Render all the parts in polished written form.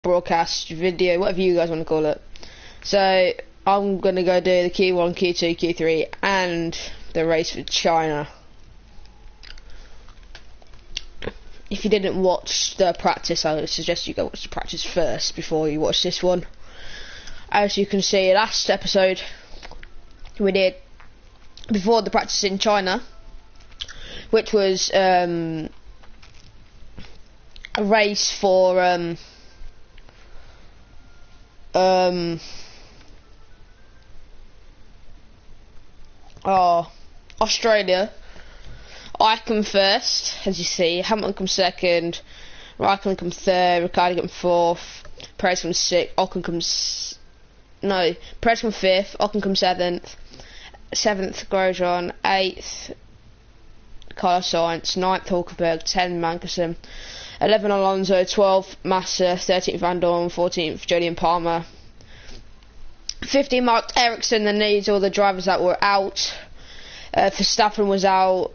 broadcast, video, whatever you guys want to call it. So I'm going to go do the Q1, Q2, Q3 and the race for China. If you didn't watch the practice, I would suggest you go watch the practice first before you watch this one. As you can see, last episode we did before the practice in China, which was a race for Australia. I come first, as you see. Hamilton comes second, Raikkonen comes third, Ricciardo comes fourth, Perez comes sixth, Ocon comes Perez comes fifth, Ocon comes seventh, Grosjean, 8th Carlos Sainz, 9th Hulkenberg, 10th Magnussen, 11th Alonso, 12th Massa, 13th Van Dorn, 14th Julian Palmer, 15th Mark Ericsson. Then these all the drivers that were out. Verstappen was out,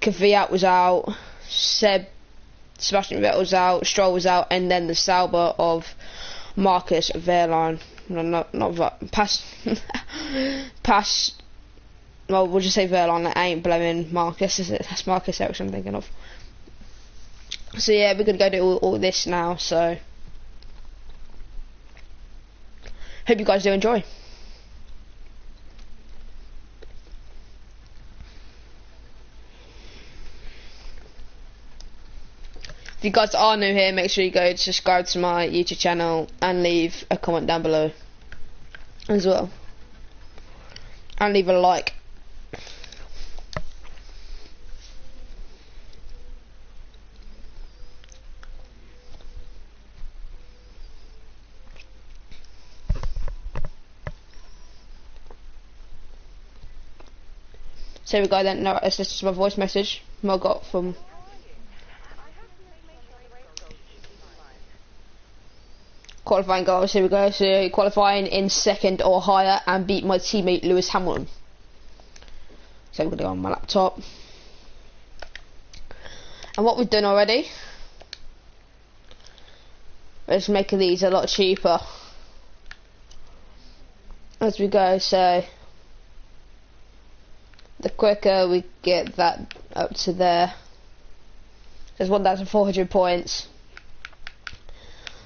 Kvyat was out, Sebastian Vettel was out, Stroll was out, and then the Sauber of Marcus Wehrlein. Well, we'll just say Wehrlein. I ain't blaming Marcus, is it? That's Marcus Ericsson I'm thinking of. So yeah, we're gonna go do all this now. So hope you guys do enjoy. If you guys are new here, make sure you go subscribe to my YouTube channel and leave a comment down below as well. And leave a like. So we go then. Now let's listen to my voice message I got from qualifying goals. Here we go. So qualifying in second or higher and beat my teammate Lewis Hamilton. So we're gonna go on my laptop. And what we've done already is making these a lot cheaper as we go. So the quicker we get that up to there, there's 1,400 points.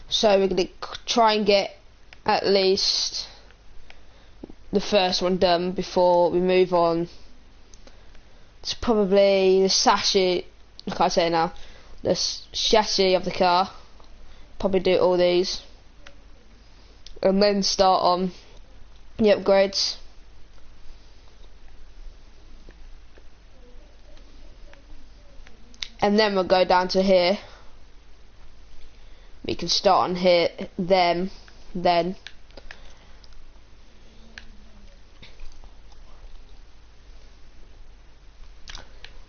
So we're going to try and get at least the first one done before we move on. It's probably the chassis, I can't say it now, the chassis of the car. Probably do all these. And then start on the upgrades. And then we'll go down to here. We can start on here, then.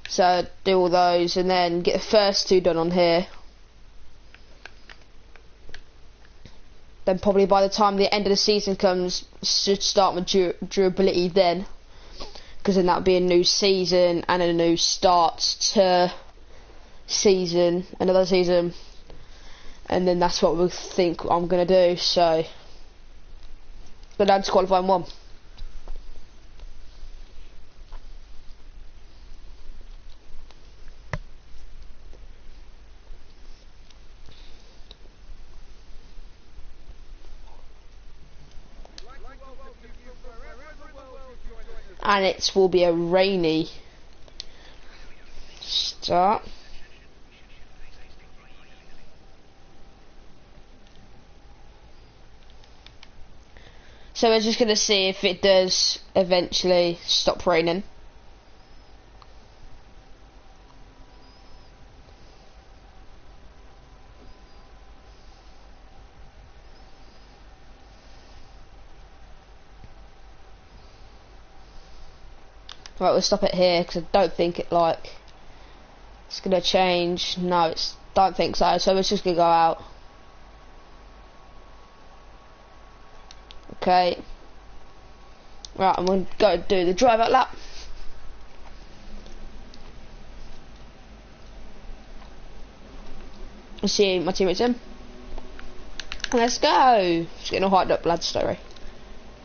So do all those and then get the first two done on here. Then probably by the time the end of the season comes, should start with durability then. Because then that'll be a new season and a new start to season, another season. And then that's what we think I'm going to do. So go down to qualifying 1. And it will be a rainy start. So we're just going to see if it does eventually stop raining. Right, we'll stop it here because I don't think it's going to change. No, don't think so. So we're just going to go out. Okay. Right, I'm going to go do the drive out lap. See my teammates in. Let's go. Just getting a hyped up blood story.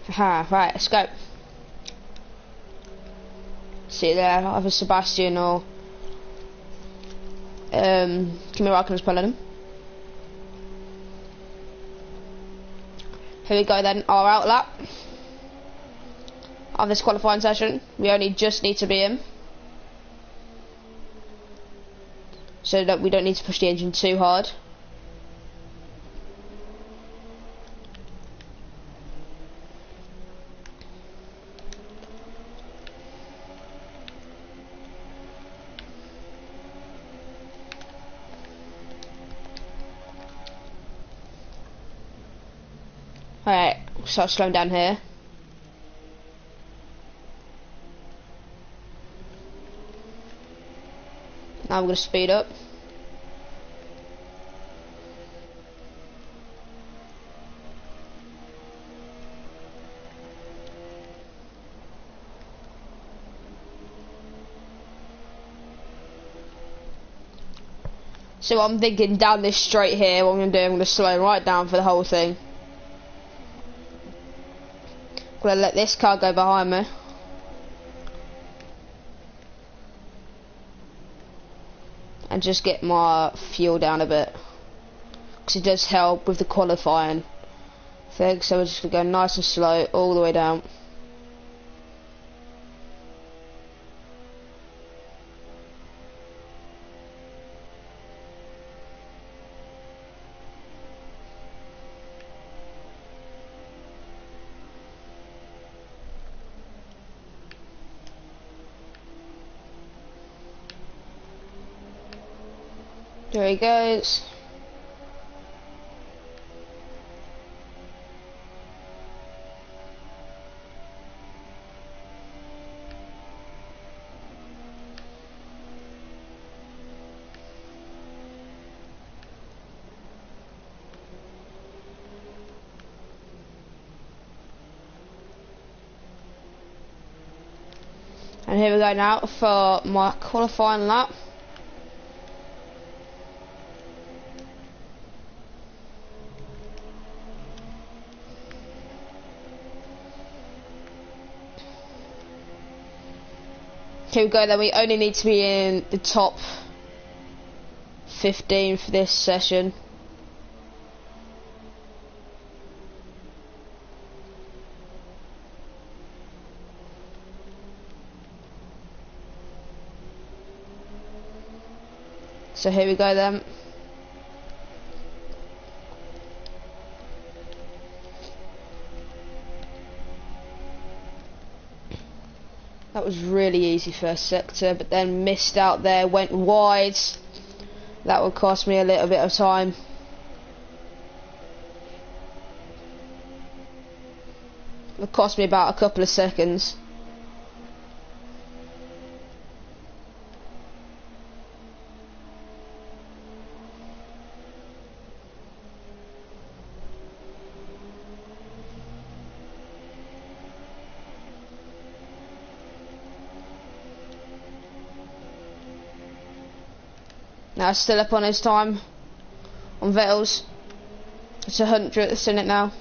Haha, right, let's go. See you there, either Sebastian or Kimi Räikkönen's pulling him. Here we go then, our outlap of this qualifying session. We only just need to be in, so that we don't need to push the engine too hard. Alright, start slowing down here. Now we're going to speed up. So I'm thinking down this straight here, what I'm going to do, I'm going to slow right down for the whole thing. I'm going to let this car go behind me. And just get my fuel down a bit. Because it does help with the qualifying thing. So we're just going to go nice and slow all the way down. There he goes. And here we go now for my qualifying lap. Here we go then, we only need to be in the top 15 for this session. So here we go then. That was really easy first sector, but then missed out there, went wide. That would cost me a little bit of time. It cost me about a couple of seconds. Now still up on his time on Vettel's. It's 100th in it now.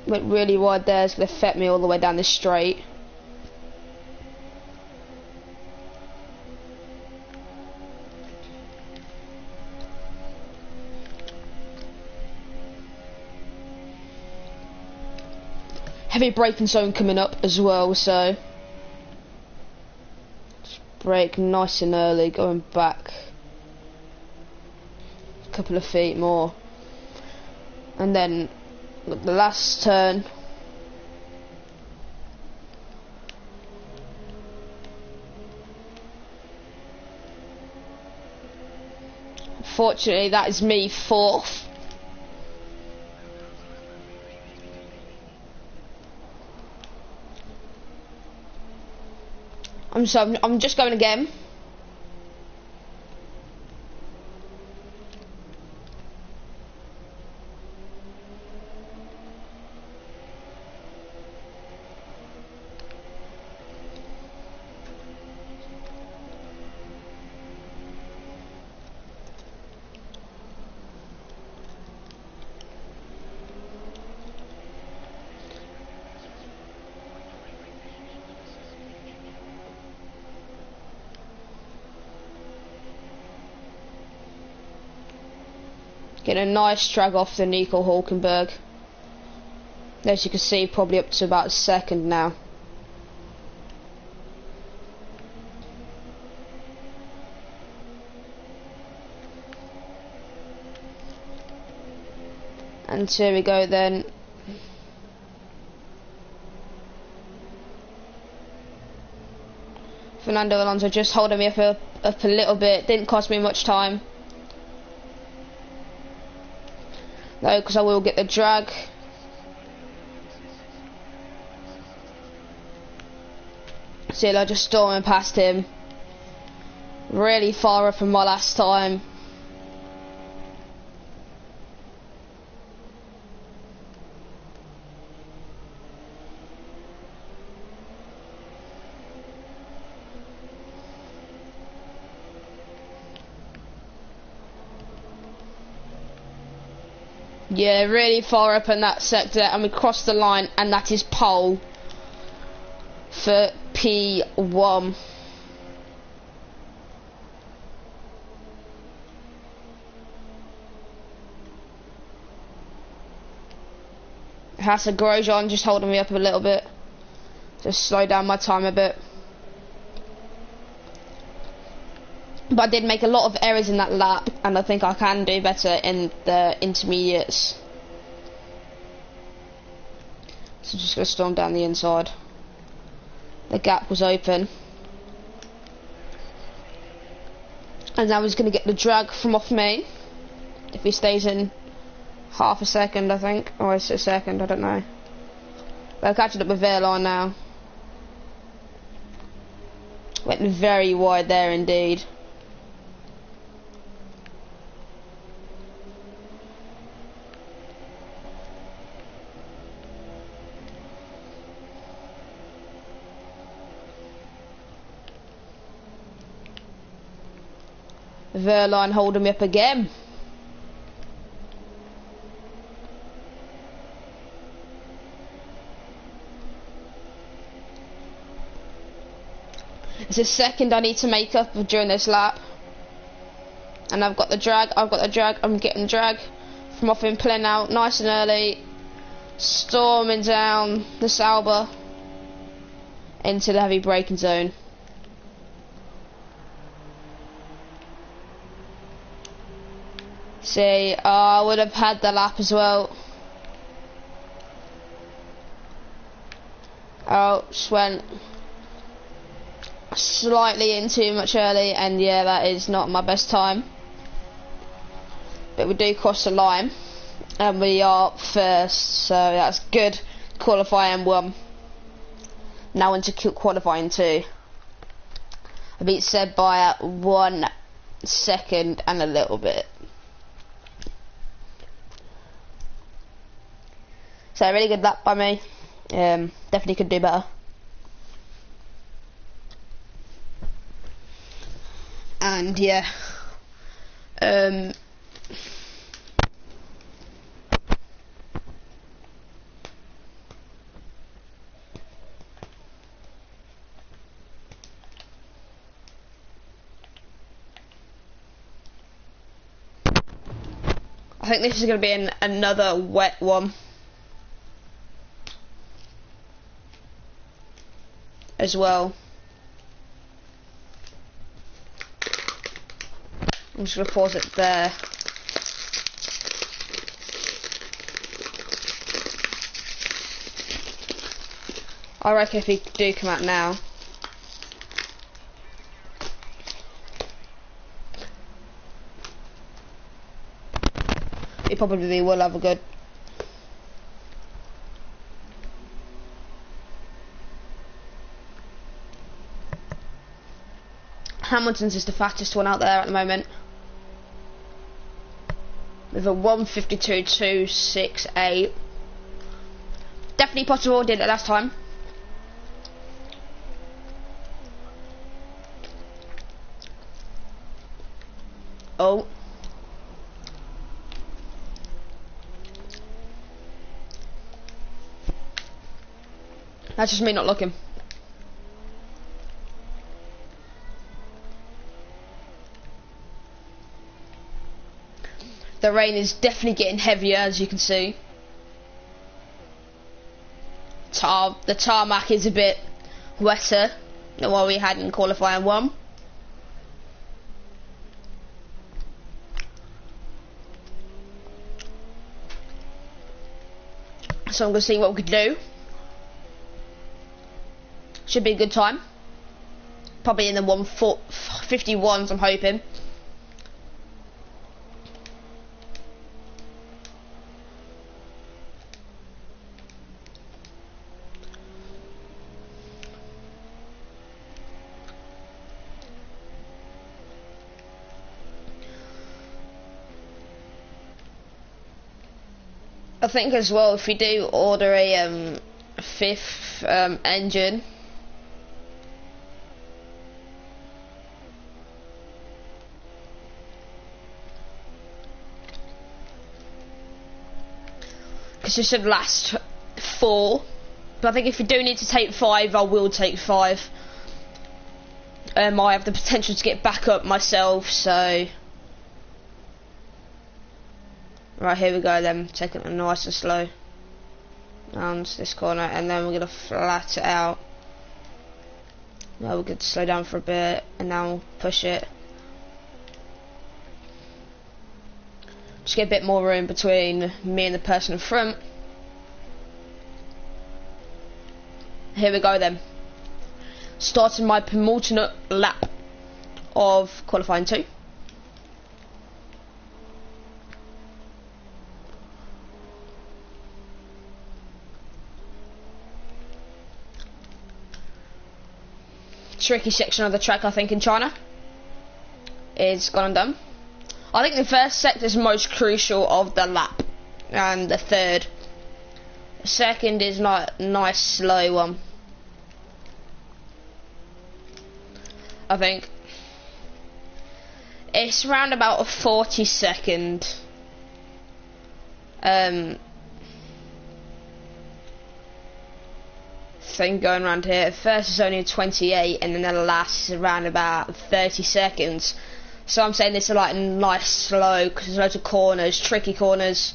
Went really wide there, it's going to affect me all the way down this straight. Heavy braking zone coming up as well, so just brake nice and early, going back a couple of feet more, and then the last turn. Unfortunately, that is me fourth. I'm just going again. Getting a nice drag off the Nico Hulkenberg. As you can see, probably up to about a second now. And here we go then. Fernando Alonso just holding me up a little bit. Didn't cost me much time. No, because I will get the drag. See, I just storming past him. Really far up from my last time. Yeah, really far up in that sector, and we crossed the line, and that is pole for P1. Hassan Grosjean just holding me up a little bit. Just slow down my time a bit. But I did make a lot of errors in that lap, and I think I can do better in the intermediates. So just gonna storm down the inside. The gap was open. And now he's gonna get the drag from off me. If he stays in half a second, I think. Or is it a second? I don't know. But I'm catching up with Verline now. Went very wide there indeed. Verline holding me up again. It's a second I need to make up during this lap. And I've got the drag, I'm getting drag from off him, pulling out nice and early. Storming down the Sauber into the heavy braking zone. See, I would have had the lap as well. Oh, just went slightly in too much early, and yeah, that is not my best time. But we do cross the line, and we are first, so that's good. Qualifying 1. Now into qualifying 2. I beat Seb by 1 second and a little bit. So a really good lap by me. Definitely could do better. And yeah, I think this is going to be another wet one as well. I'm just going to pause it there. I reckon if he do come out now, he probably will have a good. Hamilton's is the fastest one out there at the moment, with a 1:52.268. Definitely possible. Did it last time. Oh. That's just me not looking. The rain is definitely getting heavier, as you can see. The tarmac is a bit wetter than what we had in qualifying 1. So I'm going to see what we can do. Should be a good time. Probably in the 1:51s, I'm hoping. I think as well, if we do order a 5th engine, because this should last 4, but I think if we do need to take 5, I will take 5. I have the potential to get back up myself, so right, here we go then, taking it nice and slow round this corner, and then we're going to flat it out. Now we're going to slow down for a bit, and now we'll push it. Just get a bit more room between me and the person in front. Here we go then. Starting my penultimate lap of qualifying 2. Tricky section of the track, I think, in China is gone and done. I think the first sector is most crucial of the lap, and the third. The second is not a nice slow one. I think it's around about a 40-second thing going around here. First is only 28, and then the last is around about 30 seconds. So I'm saying this is like nice slow, because there's loads of corners, tricky corners,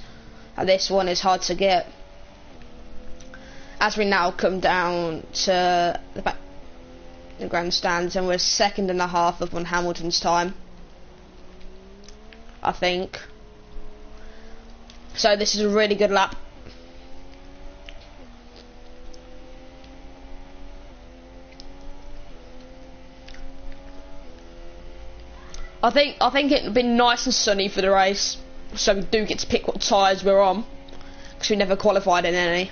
and this one is hard to get. As we now come down to the back, the grandstands, and we're 1.5 seconds up on Hamilton's time, I think. So this is a really good lap. I think it'd been nice and sunny for the race, so we do get to pick what tyres we're on, because we never qualified in any.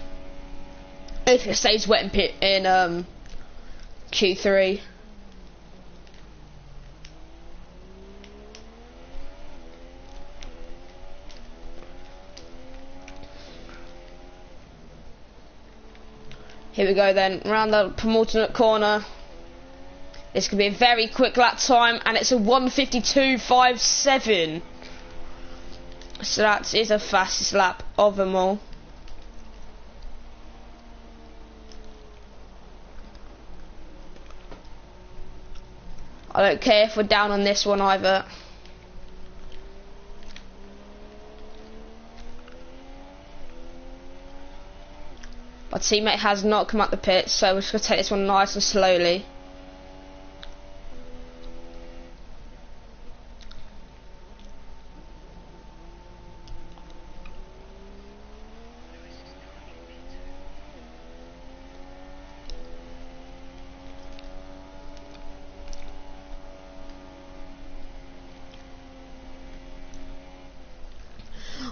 If it stays wet in Q3. Here we go then, around the penultimate corner. It's going to be a very quick lap time, and it's a 1:52.57. So that is the fastest lap of them all. I don't care if we're down on this one either. My teammate has not come up the pit, so we're just going to take this one nice and slowly.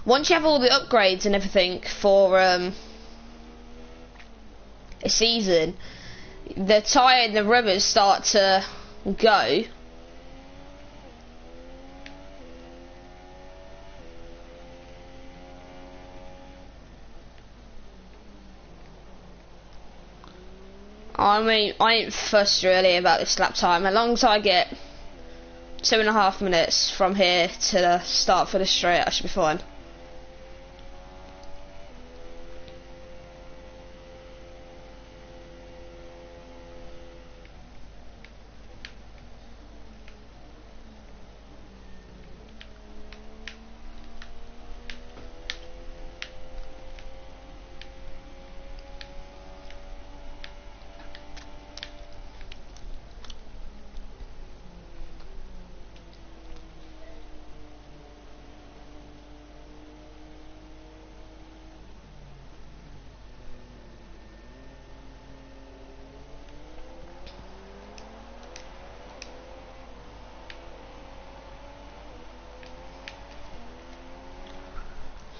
Once you have all the upgrades and everything for a season, the tyre and the rubbers start to go. I mean, I ain't fussed really about this lap time. As long as I get 2.5 minutes from here to the start for the straight, I should be fine.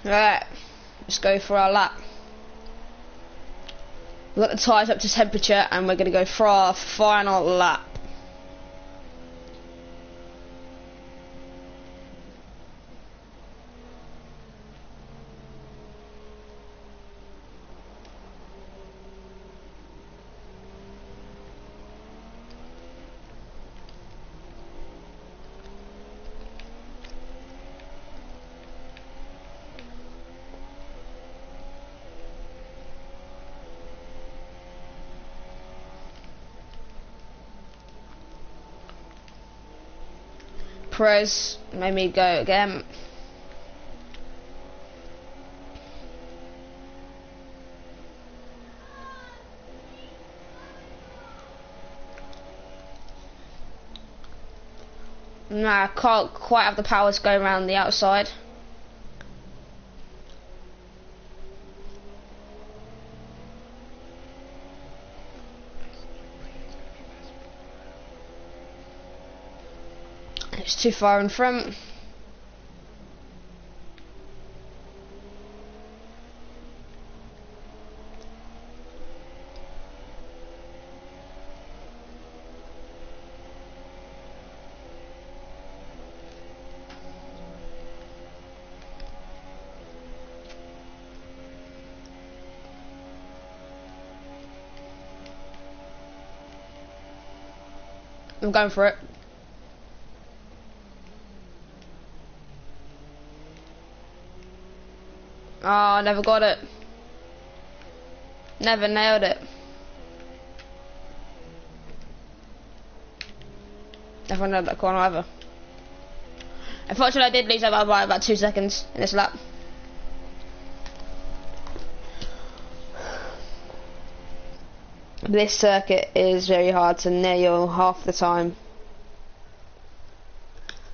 Right, let's go for our lap. We've got the tyres up to temperature and we're going to go for our final lap. Perez made me go again. Nah, I can't quite have the power to go around the outside. It's too far in front. I'm going for it. Oh, I never got it. Never nailed it. Never nailed that corner either. Unfortunately, I did lose that by about 2 seconds in this lap. This circuit is very hard to nail half the time.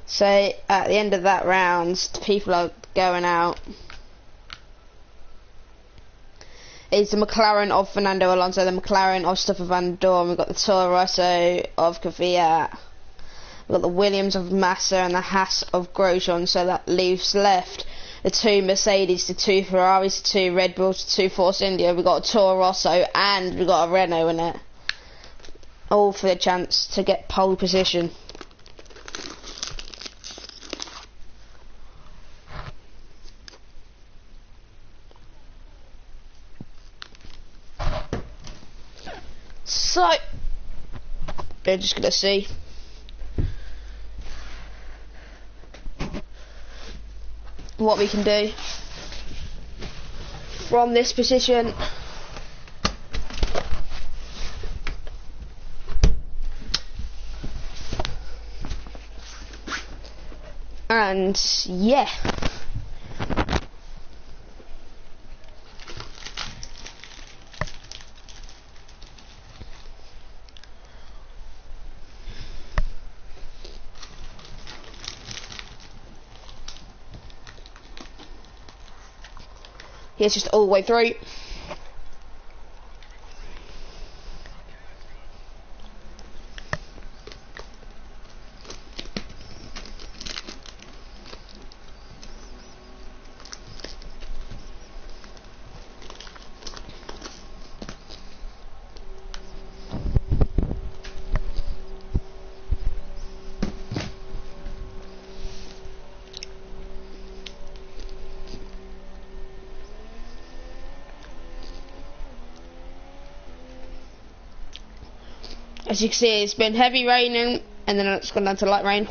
So at the end of that round, people are going out. It's the McLaren of Fernando Alonso, the McLaren of Stoffel Vandoorne. We've got the Toro Rosso of Kvyat. We've got the Williams of Massa and the Haas of Grosjean. So that leaves left the 2 Mercedes, the 2 Ferraris, the 2 Red Bulls, the 2 Force India. We've got a Toro Rosso and we've got a Renault in it. All for the chance to get pole position. So, we're just gonna see. What we can do from this position. And yeah. It's just all the way through. As you can see, it's been heavy raining and then it's gone down to light rain.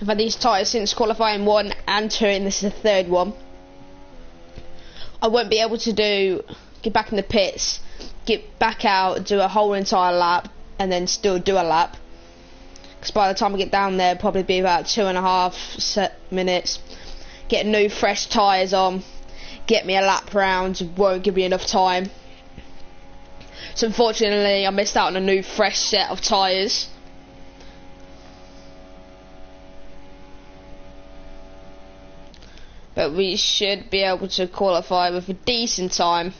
I've had these tyres since qualifying 1 and 2, and this is the 3rd one. I won't be able to get back in the pits, get back out, do a whole entire lap, and then still do a lap. Because by the time I get down there, it'll probably be about 2.5 minutes. Get new fresh tyres on, get me a lap round, won't give me enough time. So unfortunately, I missed out on a new fresh set of tyres. But we should be able to qualify with a decent time.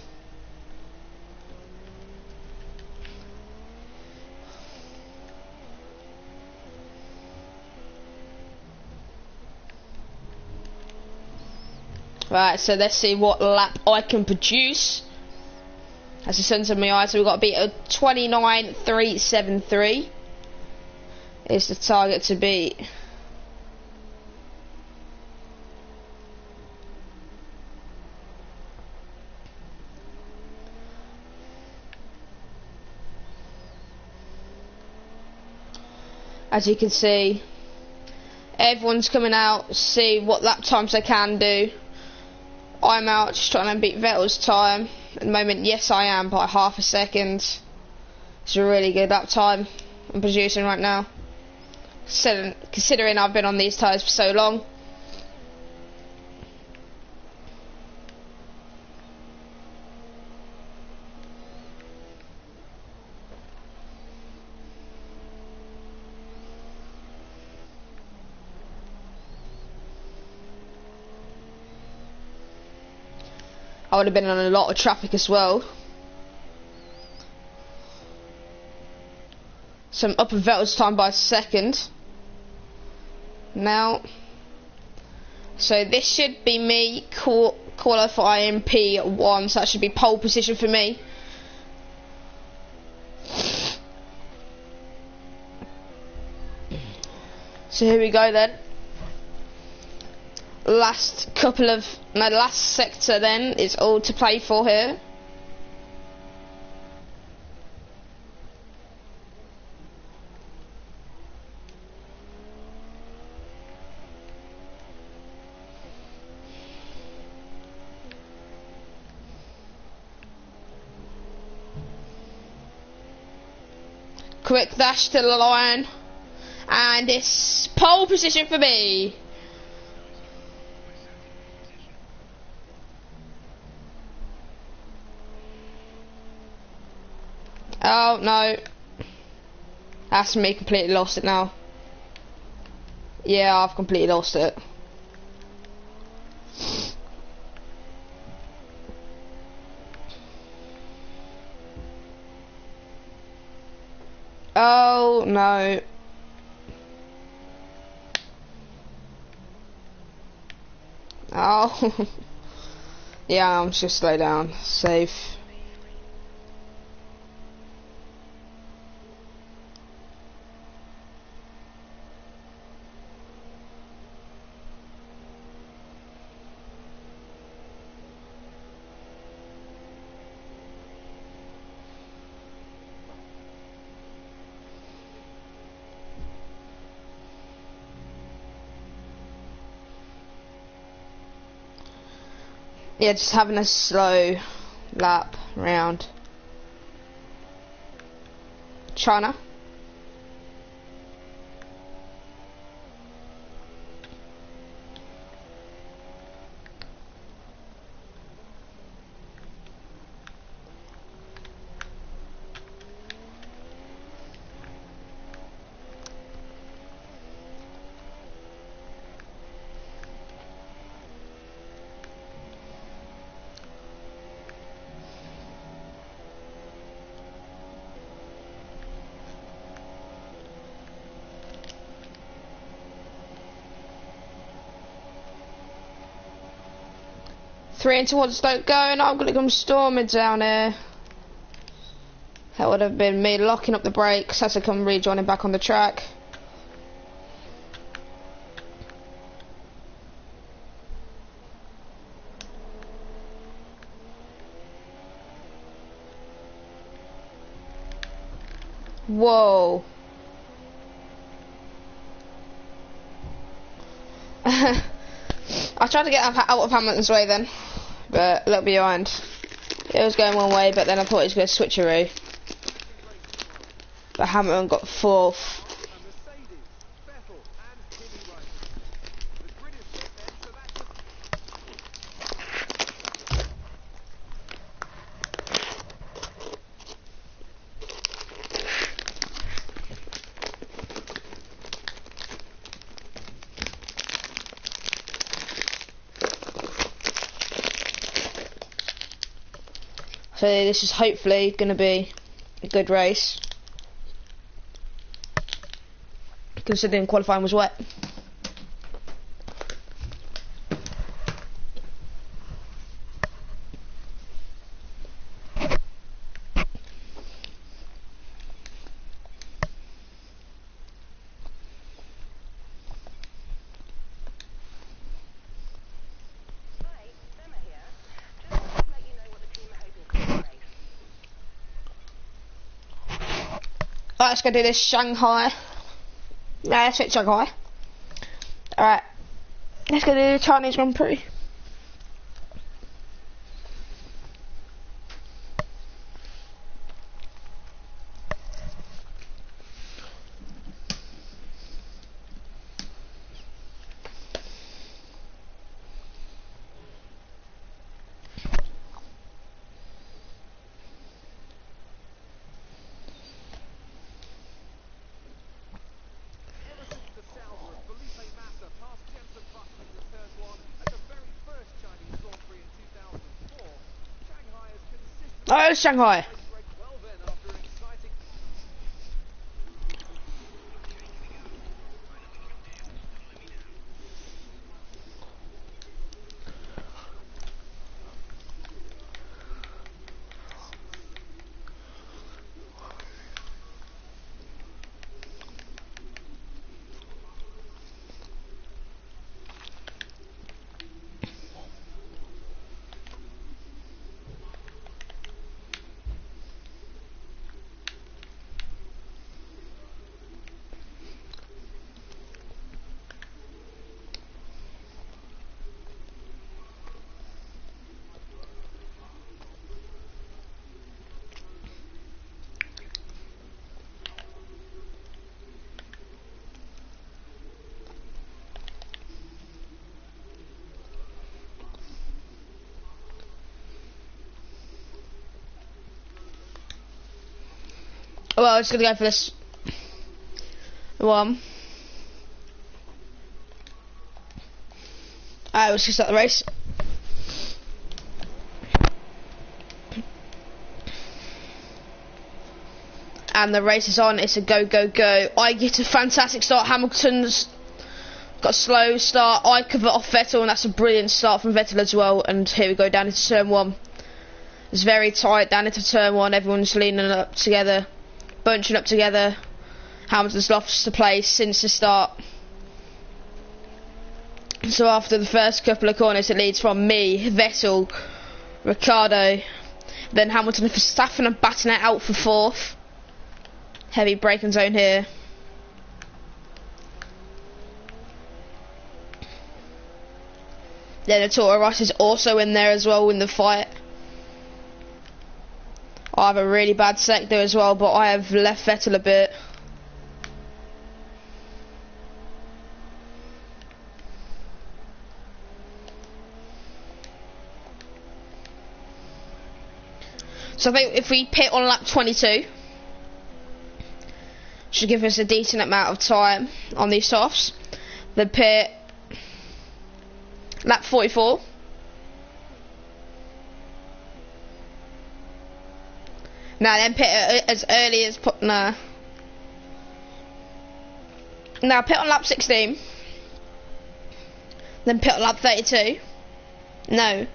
Right, so let's see what lap I can produce. As the sun's in my eyes, so we've got to beat a 29.373 is the target to beat. As you can see, everyone's coming out, see what lap times they can do. I'm out just trying to beat Vettel's time. At the moment, yes I am, by half a second. It's a really good lap time I'm producing right now. Considering I've been on these tyres for so long. I would have been on a lot of traffic as well. So I'm up in Vettel's time by a second. Now. So this should be me qualifying P1, so that should be pole position for me. So here we go then. Last sector then is all to play for here. Quick dash to the line, and it's pole position for me. Oh no, that's me completely lost it now. Yeah, I've completely lost it. Oh no. Oh. Yeah, I'm just slow down. Safe. Yeah, just having a slow lap round China. Three into one, don't go, and I'm gonna come storming down here. That would have been me locking up the brakes as I come rejoining back on the track. Whoa. I tried to get out of Hamilton's way then, but a little behind. It was going one way, but then I thought he was going to switcheroo. But Hamilton got fourth. So this is hopefully going to be a good race, considering qualifying was wet. Right, let's go do this Shanghai. Yeah, let's hit Shanghai. Alright, let's go do the Chinese Grand Prix. Oh, it's Shanghai. Well, I'm just gonna go for this one. Alright, let's just start the race. And the race is on. It's a go, go, go. I get a fantastic start. Hamilton's got a slow start. I cover off Vettel, and that's a brilliant start from Vettel as well. And here we go down into turn one. It's very tight down into turn one. Everyone's leaning up together, bunching up together. Hamilton's lost the place since the start. So after the first couple of corners, it leads from me, Vettel, Ricciardo, then Hamilton and Verstappen are batting it out for fourth. Heavy braking zone here. Then the Toro Rosso is also in there as well in the fight. I have a really bad sector as well, but I have left Vettel a bit. So I think if we pit on lap 22, should give us a decent amount of time on these softs. Then pit lap 44. Now then pit as early as now pit on lap 16. Then pit on lap 32. No.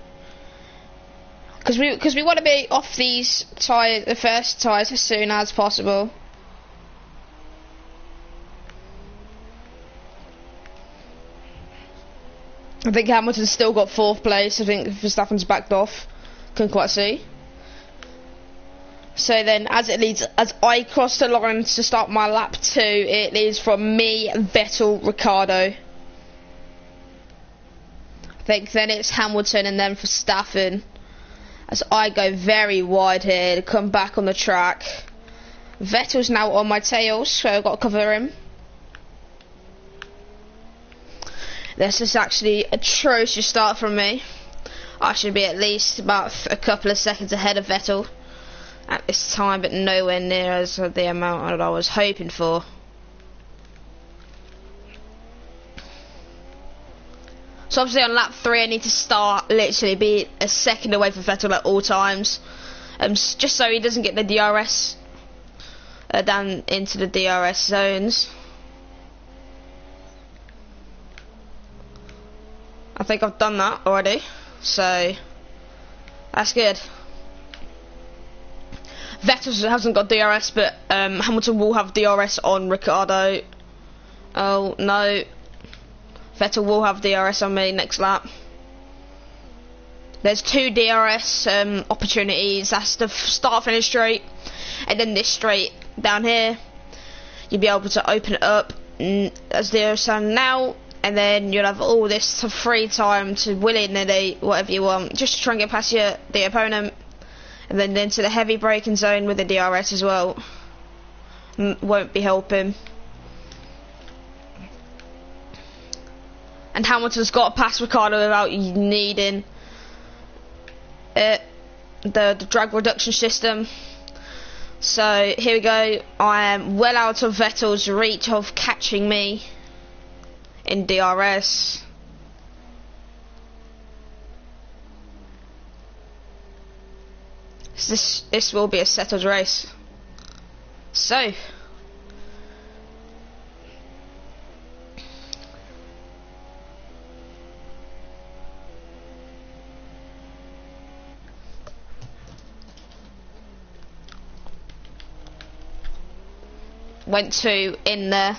Because we want to be off these tyres, the first tyres, as soon as possible. I think Hamilton's still got fourth place. I think Verstappen's backed off. Couldn't quite see. So then, as I cross the line to start my lap 2, it leads from me, Vettel, Ricciardo. I think then it's Hamilton and then Verstappen. As I go very wide here to come back on the track. Vettel's now on my tail, so I've got to cover him. This is actually a atrocious start from me. I should be at least about a couple of seconds ahead of Vettel at this time, but nowhere near as the amount that I was hoping for. So obviously on lap 3 I need to start literally be a second away from Vettel at all times, just so he doesn't get the DRS down into the DRS zones. I think I've done that already, so that's good. Vettel hasn't got DRS, but Hamilton will have DRS on Ricciardo. Oh no, Vettel will have DRS on me next lap. There's 2 DRS opportunities. That's the start finish straight, and then this straight down here. You'll be able to open it up as the sun now, and then you'll have all this free time to willy-nilly whatever you want, just to try and get past the opponent, and then into the heavy braking zone with the DRS as well. Won't be helping. And Hamilton's got to pass Ricciardo without needing the drag reduction system. So here we go. I am well out of Vettel's reach of catching me in DRS. This will be a settled race. So went 2 in there.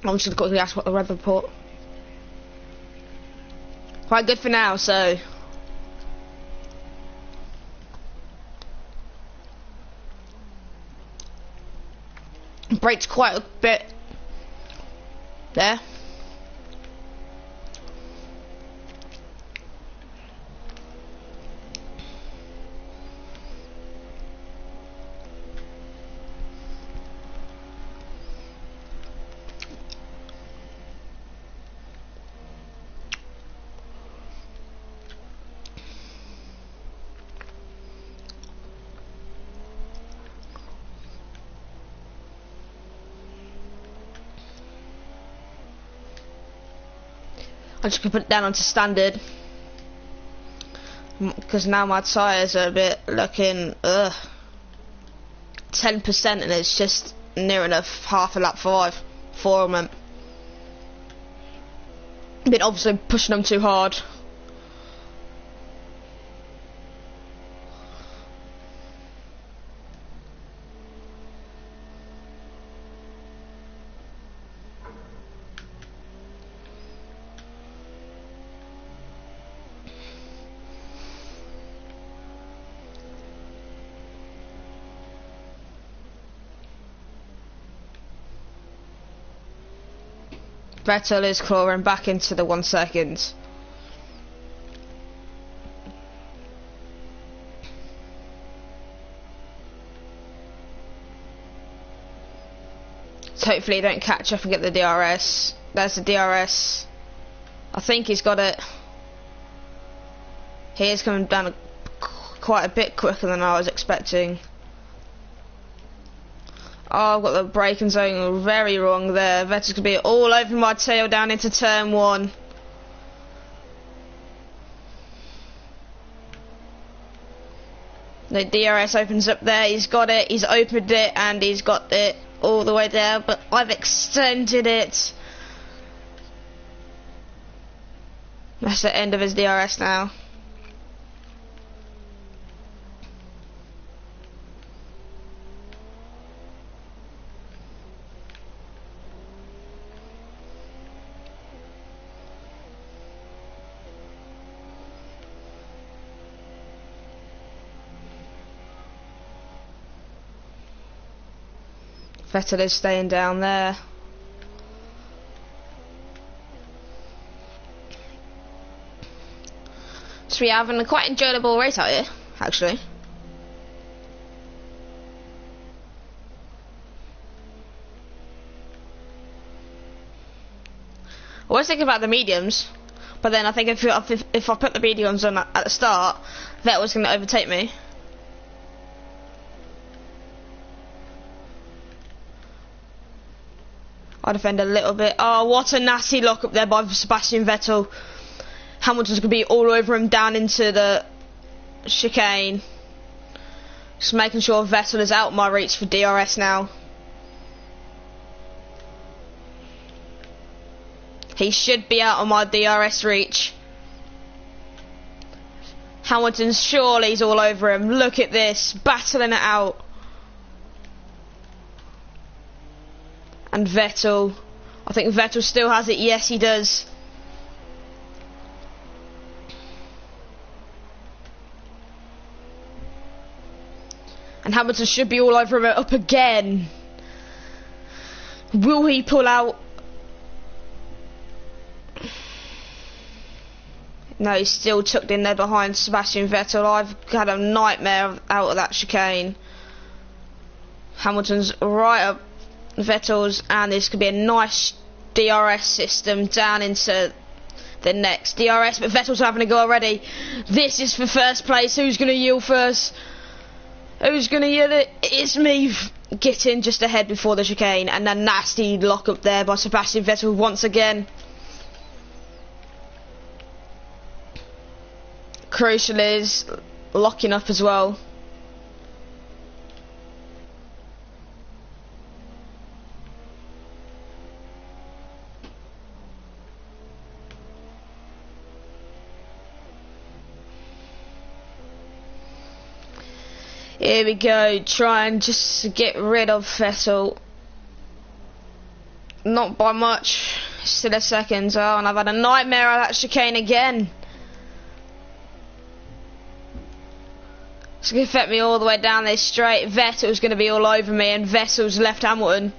I'm just going to ask what the weather report. Quite good for now, so braked quite a bit there. I'm just going to put it down onto standard, because now my tyres are a bit looking 10%, and it's just near enough half a lap 5 for them. Been obviously pushing them too hard. Vettel is clawing back into the 1 second. So hopefully he don't catch up and get the DRS. There's the DRS. I think he's got it. He is coming down quite a bit quicker than I was expecting. Oh, I've got the braking zone very wrong there. Vettel's going to be all over my tail down into turn 1. The DRS opens up there, he's got it, he's opened it, and he's got it all the way down, but I've extended it. That's the end of his DRS now. Vettel is staying down there. So we're having a quite enjoyable race out here, actually. I was thinking about the mediums, but then I think if I put the mediums on at the start, Vettel's going to overtake me. I'll defend a little bit. Oh, what a nasty lock up there by Sebastian Vettel. Hamilton's going to be all over him down into the chicane. Just making sure Vettel is out my reach for DRS now. He should be out of my DRS reach. Hamilton's surely he's all over him. Look at this, battling it out. And Vettel, I think Vettel still has it. Yes, he does. And Hamilton should be all over him up again. Will he pull out? No, he's still tucked in there behind Sebastian Vettel. I've had a nightmare out of that chicane. Hamilton's right up Vettel's, and this could be a nice DRS system down into the next DRS, but Vettel's having a go already. This is for first place. Who's going to yield first? Who's going to yield it? It's me getting just ahead before the chicane, and a nasty lock up there by Sebastian Vettel once again. Crucial is locking up as well. Here we go, trying just to get rid of Vettel. Not by much, still a second. Oh, and I've had a nightmare of that chicane again. It's going to affect me all the way down this straight. Vettel's going to be all over me, and Vettel's left Hamilton.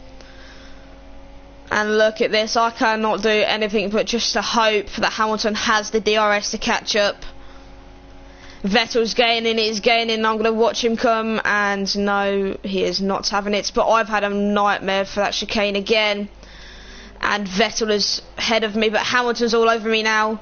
And look at this, I cannot do anything but just to hope that Hamilton has the DRS to catch up. Vettel's gaining, he's gaining, I'm going to watch him come, and no, he is not having it. But I've had a nightmare for that chicane again. And Vettel is ahead of me, but Hamilton's all over me now.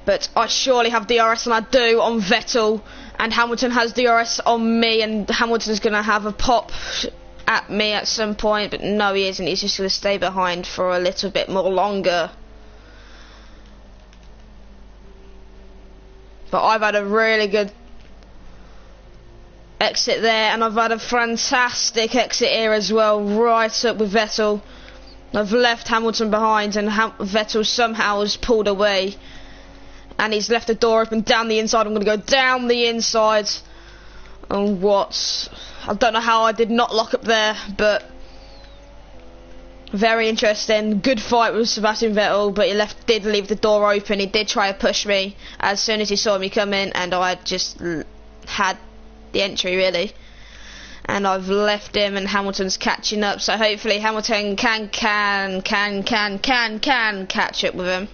But I surely have DRS, and I do, on Vettel. And Hamilton has DRS on me, and Hamilton's going to have a pop at me at some point, but no, he isn't. He's just going to stay behind for a little bit more longer. But I've had a really good exit there, and I've had a fantastic exit here as well, right up with Vettel. I've left Hamilton behind, and Vettel somehow has pulled away, and he's left the door open down the inside. I'm going to go down the inside. And what? I don't know how I did not lock up there, but very interesting. Good fight with Sebastian Vettel, but he did leave the door open. He did try to push me as soon as he saw me come in, and I just had the entry really. And I've left him, and Hamilton's catching up. So hopefully Hamilton can catch up with him.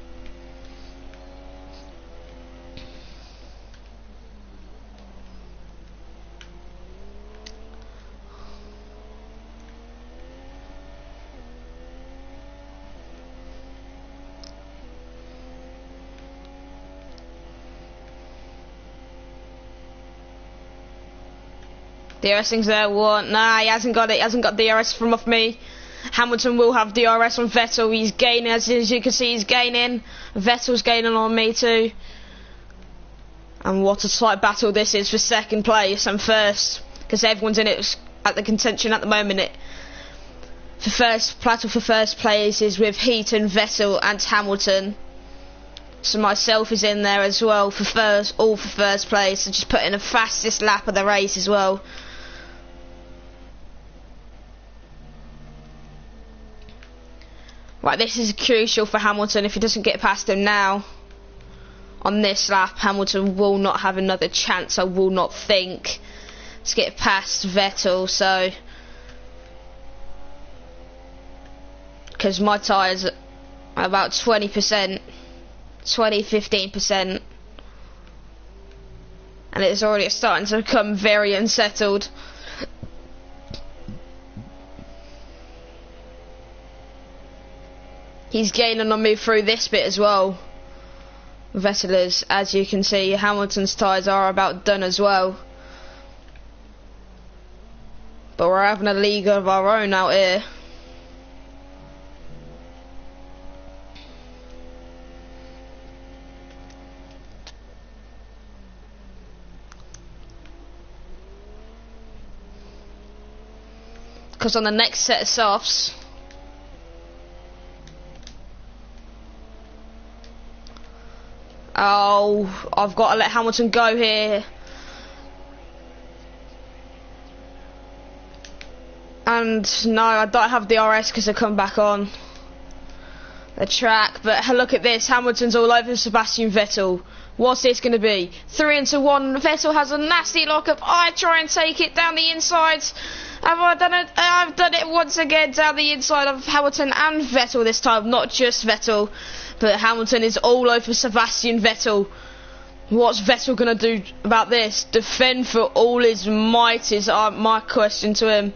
DRS thing's there, what? Nah, he hasn't got it. He hasn't got DRS from off me. Hamilton will have DRS on Vettel. He's gaining, as you can see, he's gaining. Vettel's gaining on me too. And what a tight battle this is for second place and first, because everyone's in it at the contention at the moment. Battle for first place is with Heaton, Vettel and Hamilton. So myself is in there as well for all for first place. So just put in the fastest lap of the race as well. Right, this is crucial for Hamilton. If he doesn't get past him now on this lap, Hamilton will not have another chance, I will not think, to get past Vettel. So, because my tyres are about 20%, 15%, and it's already starting to become very unsettled. He's gaining on me through this bit as well. Vettel is, as you can see, Hamilton's tyres are about done as well. But we're having a league of our own out here. Because on the next set of softs, oh, I've got to let Hamilton go here. And no, I don't have the RS because I come back on the track. But look at this, Hamilton's all over Sebastian Vettel. What's this going to be? 3 into 1. Vettel has a nasty lockup. I try and take it down the insides. Have I done it? I've done it once again down the inside of Hamilton and Vettel this time, not just Vettel. But Hamilton is all over Sebastian Vettel. What's Vettel going to do about this? Defend for all his might is my question to him.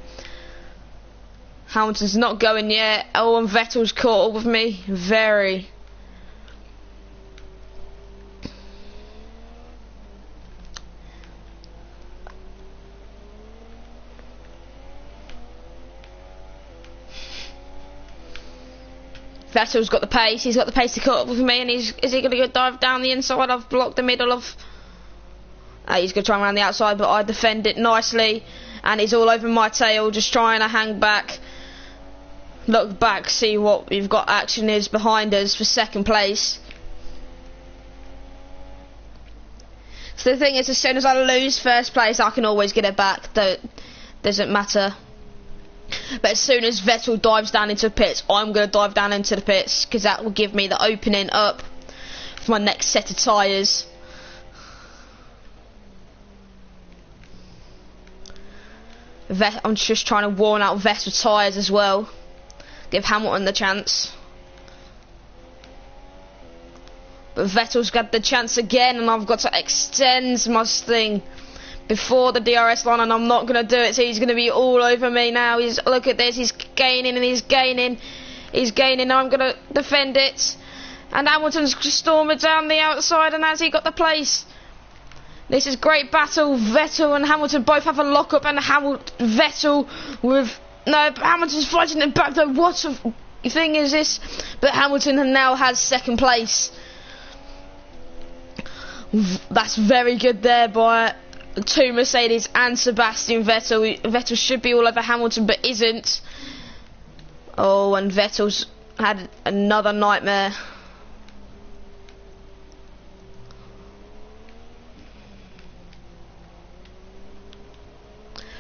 Hamilton's not going yet. Oh, and Vettel's caught up with me. Very. Vettel's got the pace. He's got the pace to cut up with me, and is he going to go dive down the inside? I've blocked the middle of. He's going to try around the outside, but I defend it nicely, and he's all over my tail, just trying to hang back. Look back, see what we've got. Action is behind us for second place. So the thing is, as soon as I lose first place, I can always get it back. Doesn't matter. But as soon as Vettel dives down into the pits, I'm going to dive down into the pits, because that will give me the opening up for my next set of tyres. I'm just trying to worn out Vettel tyres as well. Give Hamilton the chance. But Vettel's got the chance again, and I've got to extend my thing before the DRS line, and I'm not going to do it, so he's going to be all over me now. Look at this, he's gaining and he's gaining. He's gaining, I'm going to defend it. And Hamilton's storming down the outside, and has he got the place? This is great battle. Vettel and Hamilton both have a lock-up, and Vettel with... No, Hamilton's fighting it back though. What a thing is this? But Hamilton now has second place. That's very good there by two Mercedes and Sebastian Vettel. Vettel should be all over Hamilton, but isn't. Oh, and Vettel's had another nightmare.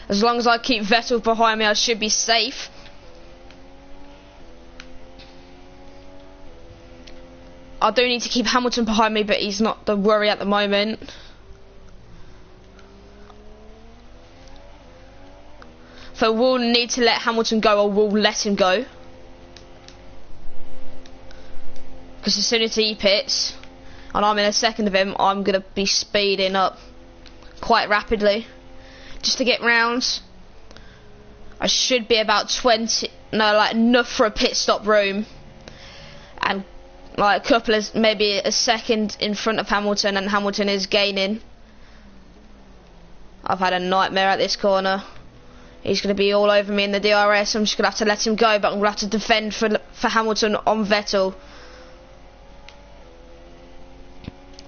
As long as I keep Vettel behind me, I should be safe. I do need to keep Hamilton behind me, but he's not the worry at the moment. So we'll need to let Hamilton go, or we'll let him go. Because as soon as he pits, and I'm in a second of him, I'm going to be speeding up quite rapidly. Just to get rounds. I should be about 20, no, like enough for a pit stop room. And like a couple of, maybe a second in front of Hamilton, and Hamilton is gaining. I've had a nightmare at this corner. He's going to be all over me in the DRS. I'm just going to have to let him go, but I'm going to have to defend for Hamilton on Vettel.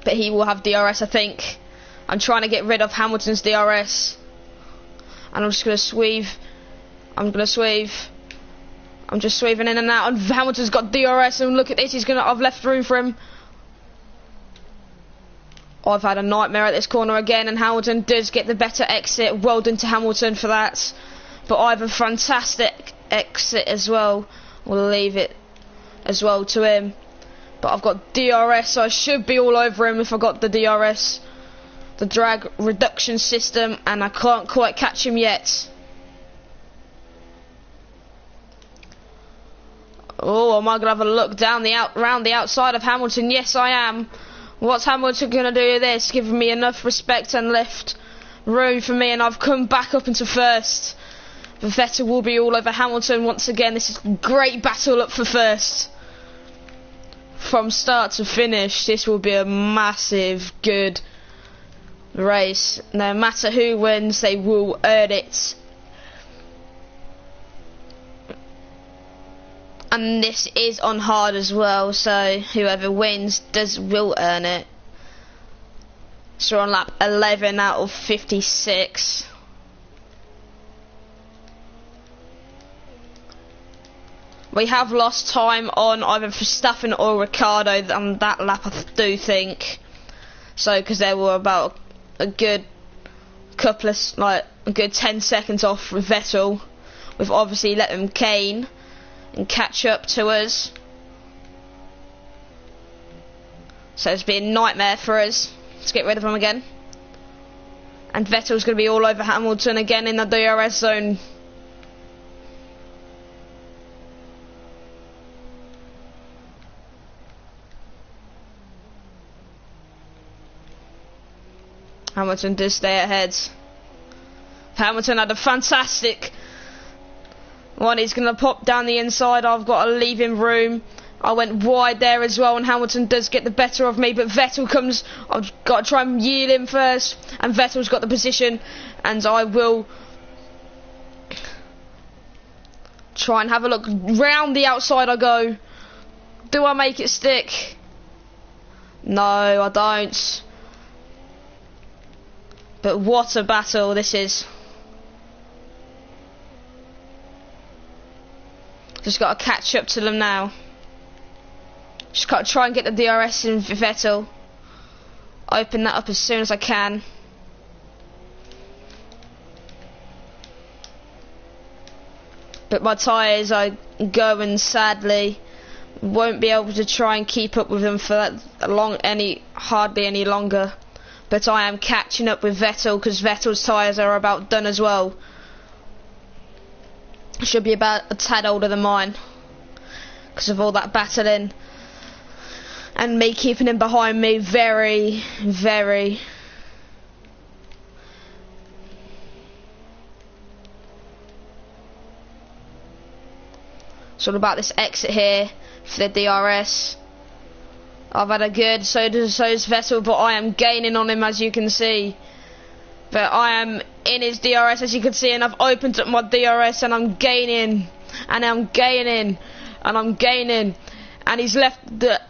But he will have DRS, I think. I'm trying to get rid of Hamilton's DRS. And I'm just going to sweep. I'm just sweeping in and out. And Hamilton's got DRS. And look at this. I've left room for him. I've had a nightmare at this corner again. And Hamilton does get the better exit. Well done to Hamilton for that. But I have a fantastic exit as well. We'll leave it as well to him. But I've got DRS, so I should be all over him if I got the DRS. The drag reduction system, and I can't quite catch him yet. Oh, am I going to have a look down round the outside of Hamilton? Yes, I am. What's Hamilton going to do with this? Giving me enough respect and left room for me, and I've come back up into first. Vettel will be all over Hamilton once again. This is a great battle up for first. From start to finish, this will be a massive, good race. No matter who wins, they will earn it. And this is on hard as well, so whoever wins will earn it. So we're on lap 11 out of 56. We have lost time on either Verstappen or Ricciardo on that lap, I do think. So, because they were about a good couple of, a good 10 seconds off with Vettel. We've obviously let them cane and catch up to us. So it's been a nightmare for us to get rid of them again. And Vettel's going to be all over Hamilton again in the DRS zone. Hamilton does stay ahead. Hamilton had a fantastic one. He's going to pop down the inside. I've got to leave him room. I went wide there as well, and Hamilton does get the better of me, but Vettel comes. I've got to try and yield him first, and Vettel's got the position, and I will try and have a look. Round the outside I go. Do I make it stick? No, I don't. But what a battle this is. Just got to catch up to them now. Just got to try and get the DRS in for Vettel. Open that up as soon as I can. But my tyres are going, sadly. Won't be able to try and keep up with them for that hardly any longer. But I am catching up with Vettel because Vettel's tyres are about done as well. Should be about a tad older than mine because of all that battling and me keeping him behind me. Very, very. It's all about this exit here for the DRS. I've had a good, so does Vettel, but I am gaining on him as you can see. But I am in his DRS as you can see, and I've opened up my DRS and I'm gaining, and I'm gaining, and I'm gaining. And he's left the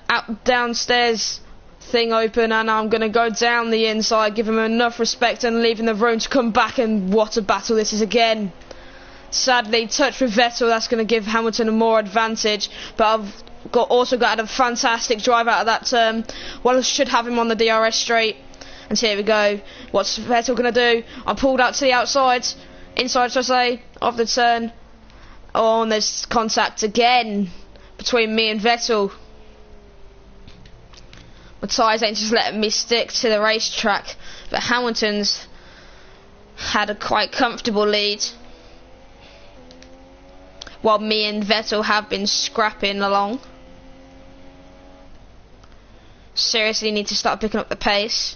downstairs thing open, and I'm going to go down the inside, give him enough respect and leaving the room to come back, and what a battle this is again. Sadly, touch with Vettel, that's going to give Hamilton a more advantage, but I've also got a fantastic drive out of that turn. Well, I should have him on the DRS straight. And here we go. What's Vettel going to do? I pulled out to the outside. Inside, should I say, of the turn. Oh, and there's contact again between me and Vettel. My tyres ain't just letting me stick to the racetrack. But Hamilton's had a quite comfortable lead, while me and Vettel have been scrapping along. Seriously need to start picking up the pace.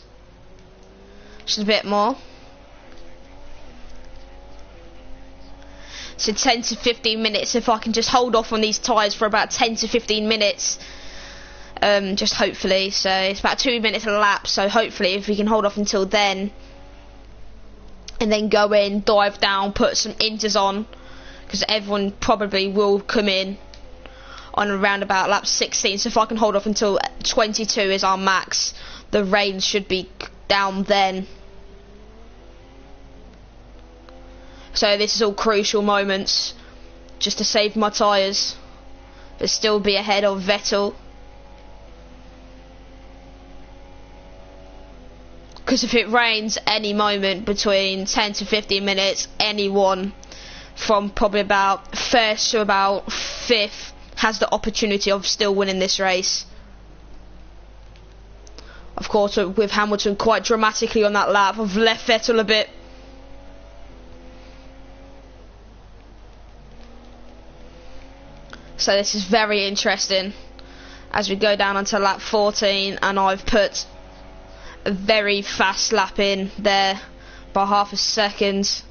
Just a bit more. So 10 to 15 minutes, if I can just hold off on these tyres for about 10 to 15 minutes. Just hopefully. So it's about 2 minutes a lap, so hopefully if we can hold off until then, and then go in, dive down, put some inters on, because everyone probably will come in on around about lap 16. So if I can hold off until 22 is our max, the rain should be down then. So this is all crucial moments just to save my tyres, but still be ahead of Vettel. Because if it rains any moment between 10 to 15 minutes, anyone from probably about 1st to about 5th has the opportunity of still winning this race. Of course, with Hamilton quite dramatically on that lap, I've left Vettel a bit. So this is very interesting as we go down onto lap 14, and I've put a very fast lap in there by half a second.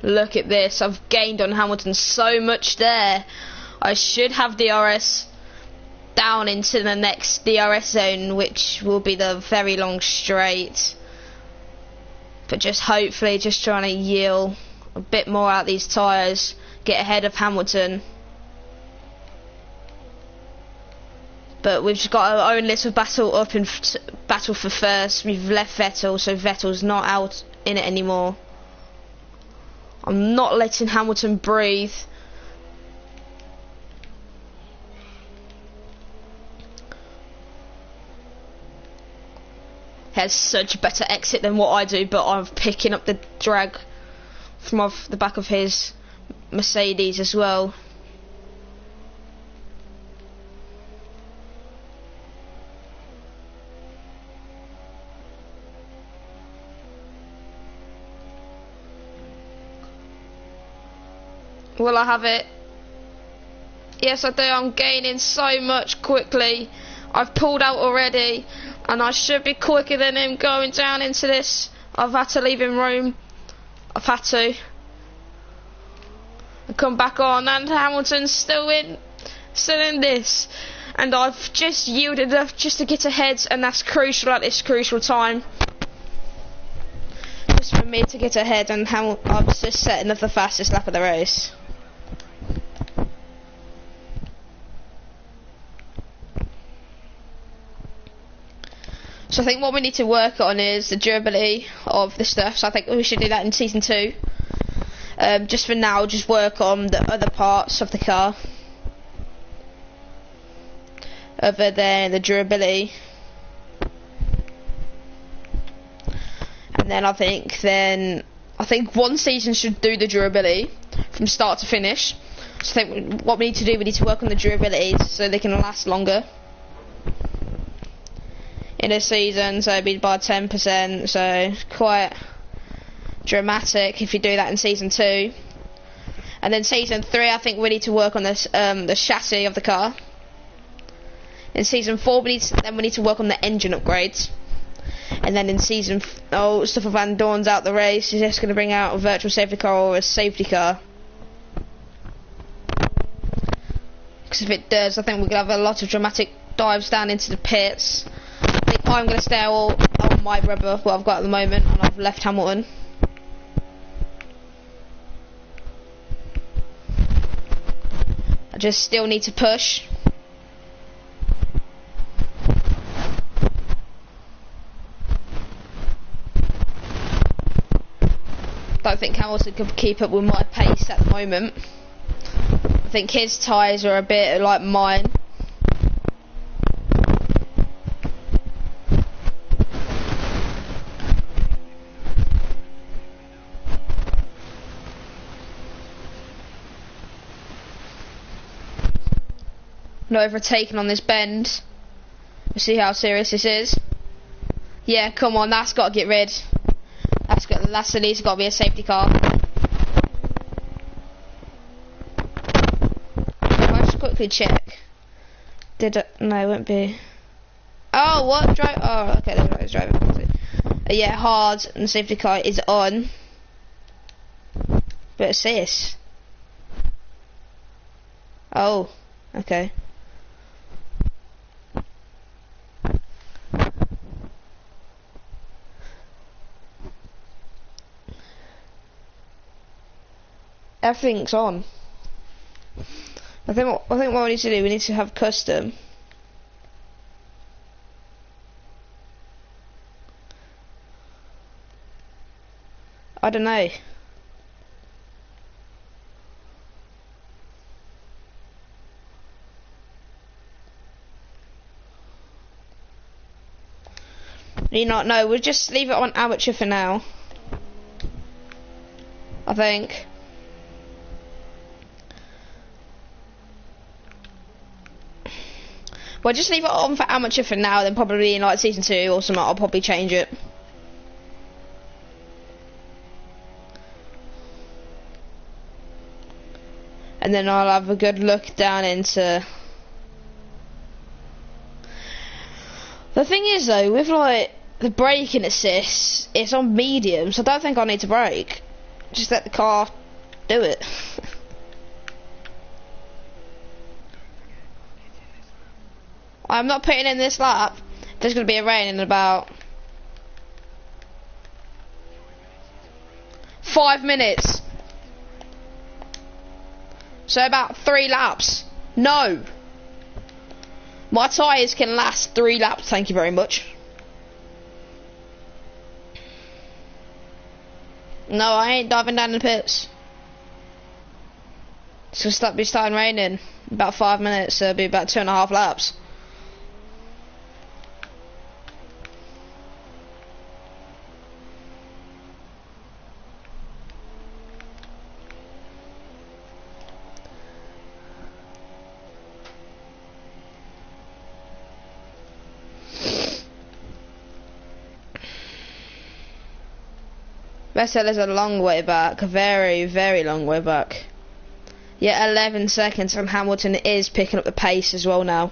Look at this, I've gained on Hamilton so much there. I should have DRS down into the next DRS zone, which will be the very long straight. But just hopefully just trying to yield a bit more out these tyres, get ahead of Hamilton. But we've just got our own little battle up in battle for first. We've left Vettel, so Vettel's not out in it anymore. I'm not letting Hamilton breathe. He has such a better exit than what I do, but I'm picking up the drag from off the back of his Mercedes as well. Will I have it? Yes, I do. I'm gaining so much quickly. I've pulled out already, and I should be quicker than him going down into this. I've had to leave him room. I've had to. And come back on, and Hamilton's still in this. And I've just yielded enough just to get ahead, and that's crucial at this crucial time. Just for me to get ahead, and I've just set another fastest lap of the race. So I think what we need to work on is the durability of the stuff. So I think we should do that in season 2. Just for now, just work on the other parts of the car, other than the durability. And then I think one season should do the durability from start to finish. So I think what we need to do, we need to work on the durability so they can last longer in a season, so it'd be by 10%, so quite dramatic if you do that in season 2. And then season 3, I think we need to work on this the chassis of the car. In season 4, we need to work on the engine upgrades. And then in season Stoffel Van Dorn's out the race. He's just going to bring out a virtual safety car or a safety car. Because if it does, I think we're going to have a lot of dramatic dives down into the pits. I think I'm going to stay on my rubber, what I've got at the moment, and I've left Hamilton. I just still need to push. Don't think Hamilton could keep up with my pace at the moment. I think his tyres are a bit like mine. Not overtaken on this bend. We'll see how serious this is. Yeah, come on, that's got to get rid. That's at least got to be a safety car. Let's quickly check. No, it won't be. Oh, what? Oh, okay, there's driving. Yeah, hard, and the safety car is on. But assist. Oh, okay. Everything's on. I think what we need to do, we need to have custom. I don't know. You not know, we'll just leave it on amateur for now. I think. Well, just leave it on for amateur for now, then probably in like season 2 or something, I'll probably change it. And then I'll have a good look down into... The thing is though, with like the braking assist, it's on medium, so I don't think I need to brake. Just let the car do it. I'm not putting in this lap. There's going to be a rain in about 5 minutes. So about 3 laps. No. My tyres can last 3 laps, thank you very much. No, I ain't diving down the pits. It's going to be starting raining in about 5 minutes, so it'll be about 2.5 laps. Vettel is a long way back, a very, very long way back. Yeah, 11 seconds, and Hamilton is picking up the pace as well now.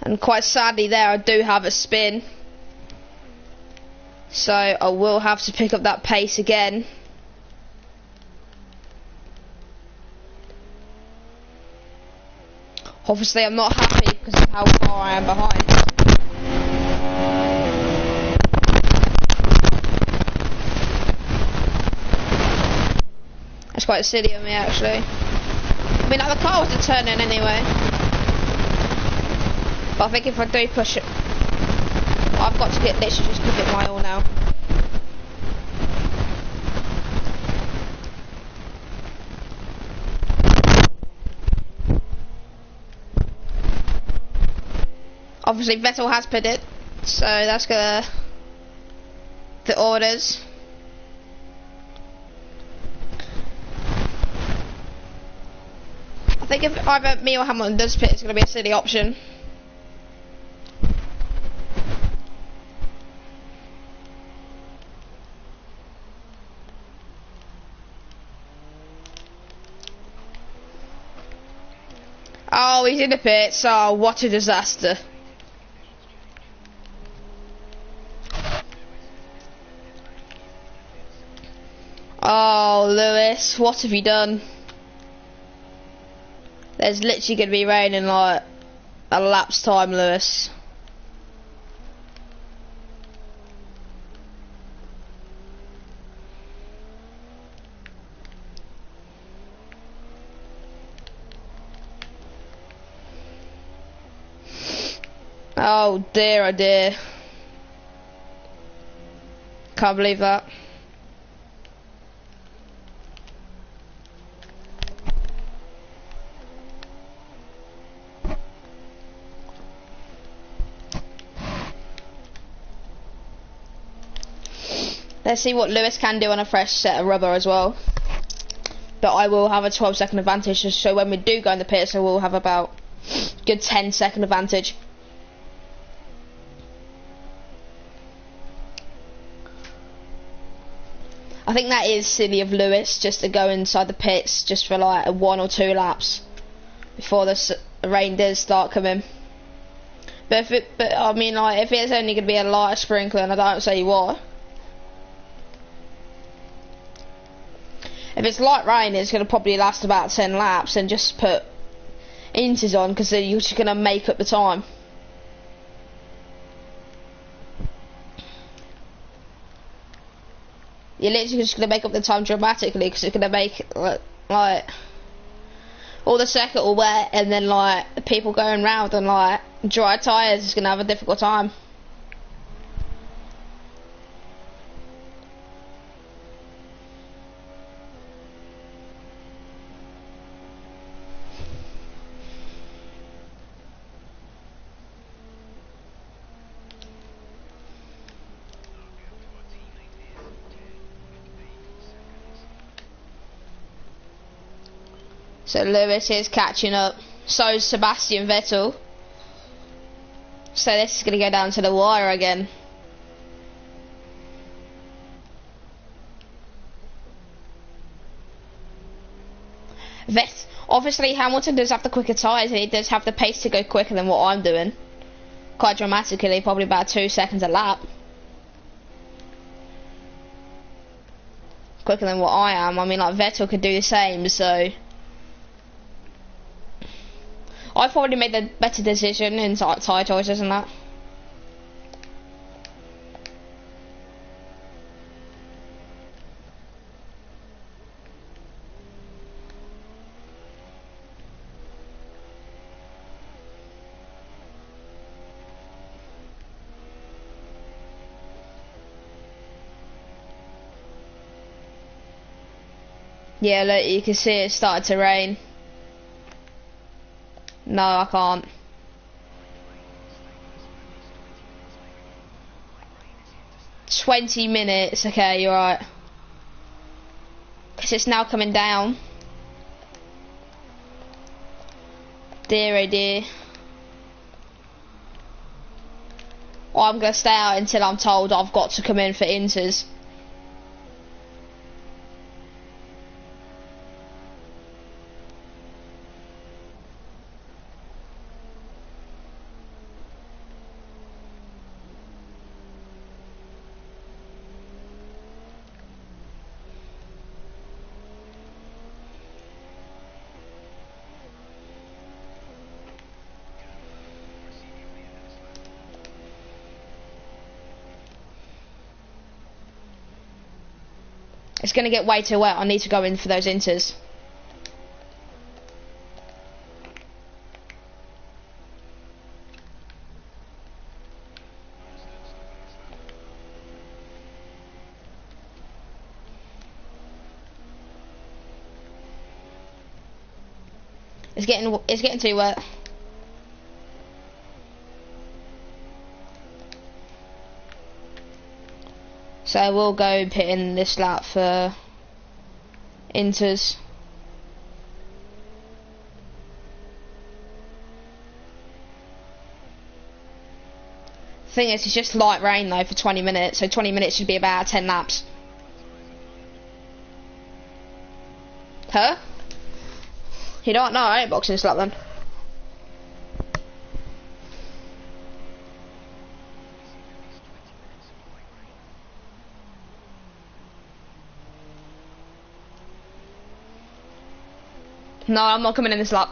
And quite sadly there, I do have a spin. So I will have to pick up that pace again. Obviously I'm not happy because of how far I am behind. That's quite silly of me actually. I mean, like, the car wasn't turning anyway. But I think if I do push it, I've got to get literally just give it my all now. Obviously Vettel has put it, so that's gonna the orders. I think if either me or Hamilton does pit, it's gonna be a silly option. Oh, he's in the pits. Oh, what a disaster. Oh, Lewis, what have you done? There's literally going to be rain in like a lap's time, Lewis. Oh dear, oh dear. Can't believe that. Let's see what Lewis can do on a fresh set of rubber as well. But I will have a 12-second advantage, so when we do go in the pits, I will have about a good 10-second advantage. I think that is silly of Lewis just to go inside the pits just for like 1 or 2 laps before the rain does start coming. But I mean, like, if it's only going to be a light sprinkler, and I don't say what. If it's light rain, it's going to probably last about 10 laps, and just put inters on, because you're just going to make up the time. You're literally just going to make up the time dramatically, because it's going to make like all the circuit will wet, and then like people going round and like dry tyres is going to have a difficult time. So Lewis is catching up. So is Sebastian Vettel. So this is going to go down to the wire again. Obviously Hamilton does have the quicker tyres, and he does have the pace to go quicker than what I'm doing. Quite dramatically, probably about 2 seconds a lap. Quicker than what I am. I mean, like, Vettel could do the same, so I've probably made the better decision in tyre choices and that. Yeah, look, you can see it started to rain. No, I can't. $20, okay, you're right. Because it's now coming down. Dear oh dear. Well, I'm going to stay out until I'm told I've got to come in for inters. It's going to get way too wet. I need to go in for those inters. It's getting too wet. So we'll go pit in this lap for inters. Thing is, it's just light rain though for 20 minutes, so 20 minutes should be about 10 laps. Huh? You don't know, I ain't boxing this lap then. No, I'm not coming in this lap.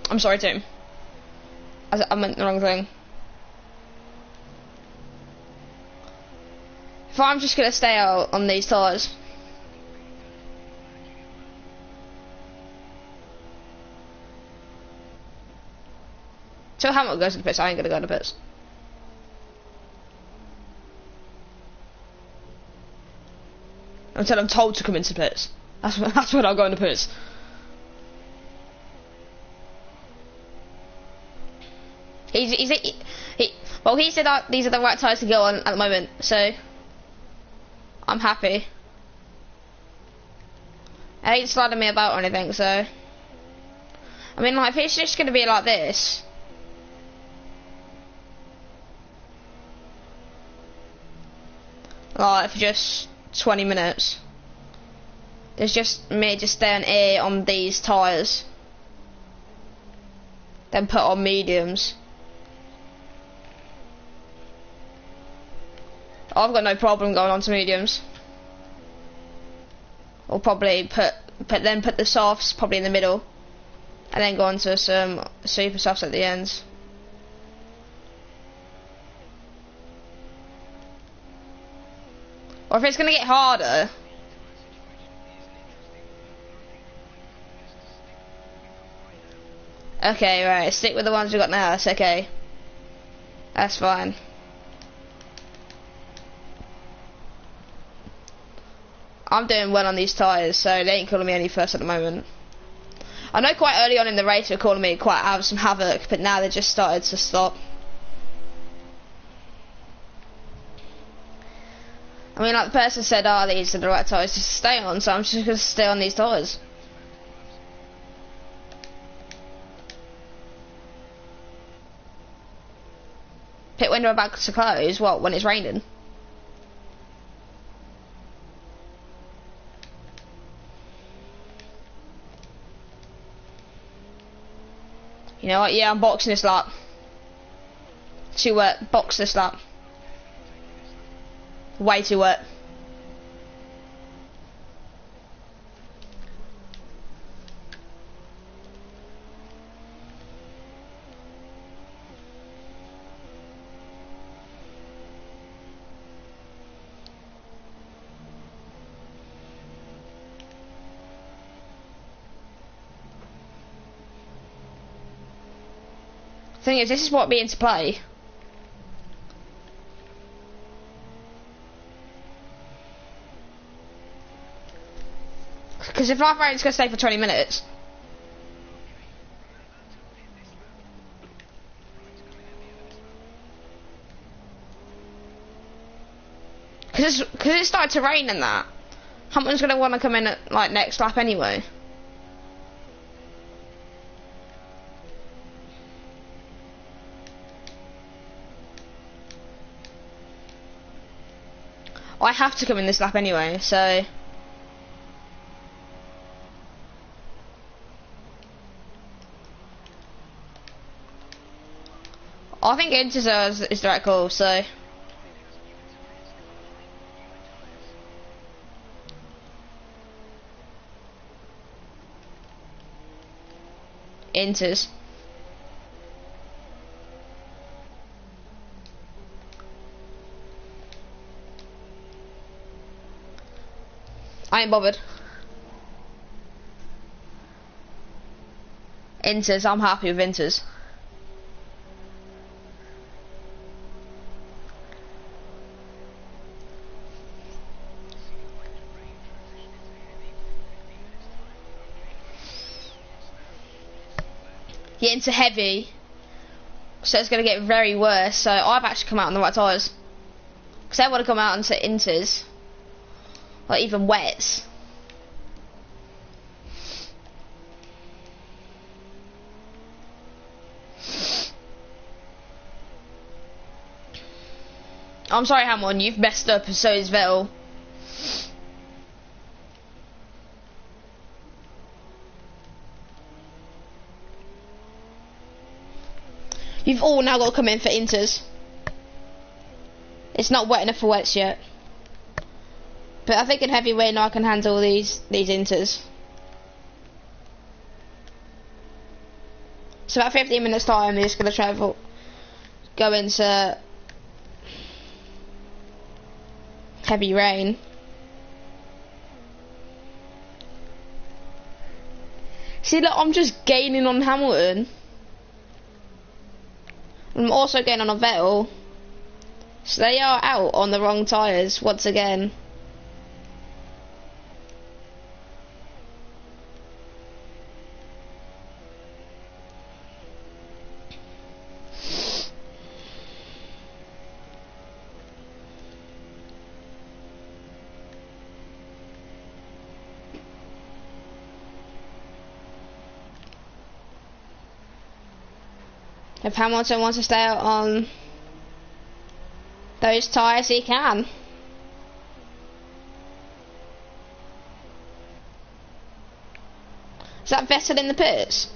I'm sorry, Tim. I meant the wrong thing. If I'm just gonna stay out on these tyres. So Hamilton goes to the pits, I ain't gonna go to the pits. Until I'm told to come into the pits. That's when I'll go in the pits. Well, he said that these are the right tyres to go on at the moment, so I'm happy. I ain't sliding me about or anything, so I mean, like, if it's just gonna be like this, like for just 20 minutes, it's just me just staying here on these tyres, then put on mediums. I've got no problem going on to mediums. Or probably put the softs probably in the middle, and then go on to some super softs at the ends. Or if it's gonna get harder. Okay, right, stick with the ones we got now, that's okay. That's fine. I'm doing well on these tyres, so they ain't calling me any first at the moment. I know quite early on in the race they were calling me quite out of some havoc, but now they just started to stop. I mean, like the person said, oh, these are the right tyres to stay on, so I'm just going to stay on these tyres. Pit window about to close, what, when it's raining? You know what, yeah, I'm boxing this lap. Too wet, box this lap. Way too wet. Thing is, this is what being to play. Because if life rating's going to stay for 20 minutes. Because it started to rain and that. Hamilton's going to want to come in at like next lap anyway. I have to come in this lap anyway, so... I think Inters is the right call, so... Inters. I ain't bothered. Inters, I'm happy with Inters. Get into heavy, so it's going to get very worse. So I've actually come out on the right tyres, because I want to come out into Inters, like even wets. I'm sorry, Hamilton, you've messed up, and so is Vettel. You've all now got to come in for Inters. It's not wet enough for wets yet. But I think in heavyweight now I can handle these Inters. So about 15 minutes time they're just going to go into heavy rain. See, look, I'm just gaining on Hamilton. I'm also getting on a Vettel. So they are out on the wrong tyres once again. If Hamilton wants to stay out on those tyres, he can. Is that Vettel in the pits?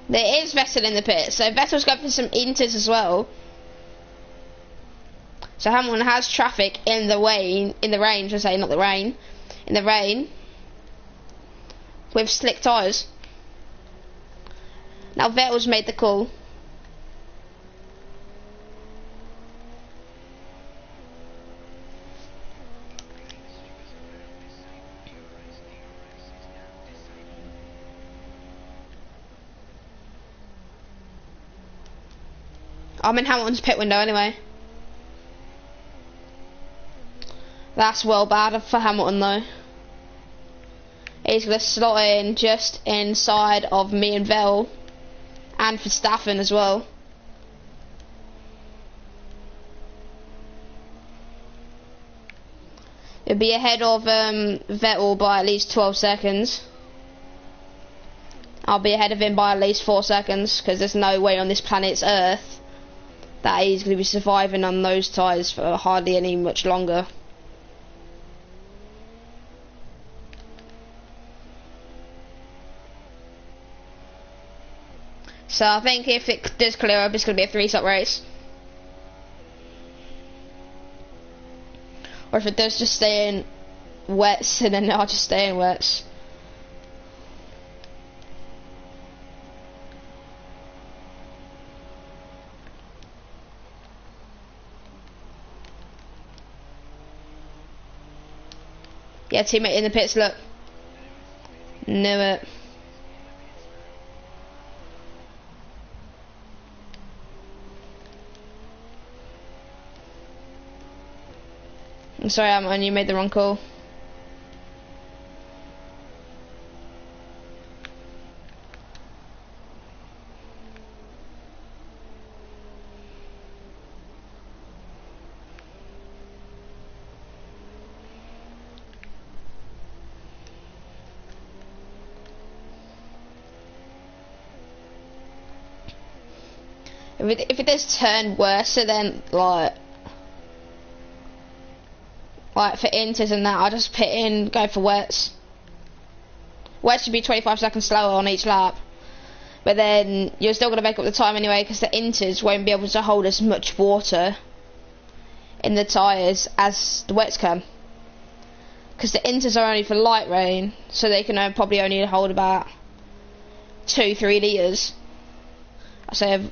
There is Vettel in the pits, so Vettel's going for some Inters as well. So Hamilton has traffic in the rain, in the rain, with slick tyres. Now Vettel's made the call. I'm in Hamilton's pit window anyway. That's well bad for Hamilton though. He's going to slot in just inside of me and Vettel, and Verstappen as well. It'll be ahead of Vettel by at least 12 seconds. I'll be ahead of him by at least 4 seconds, because there's no way on this planet's Earth that he's going to be surviving on those tyres for hardly any much longer. So I think if it does clear up, it's going to be a 3-stop race. Or if it does just stay in wets, and then I'll just stay in wets. Yeah, teammate in the pits, look. Knew it. I'm sorry, Amon, you made the wrong call. If it does turn worse, so then like for inters and that, I'll just pit in, go for wets. Wets should be 25 seconds slower on each lap, but then you're still going to make up the time anyway, because the inters won't be able to hold as much water in the tyres as the wets can, because the inters are only for light rain, so they can probably only hold about 2-3 litres. I say.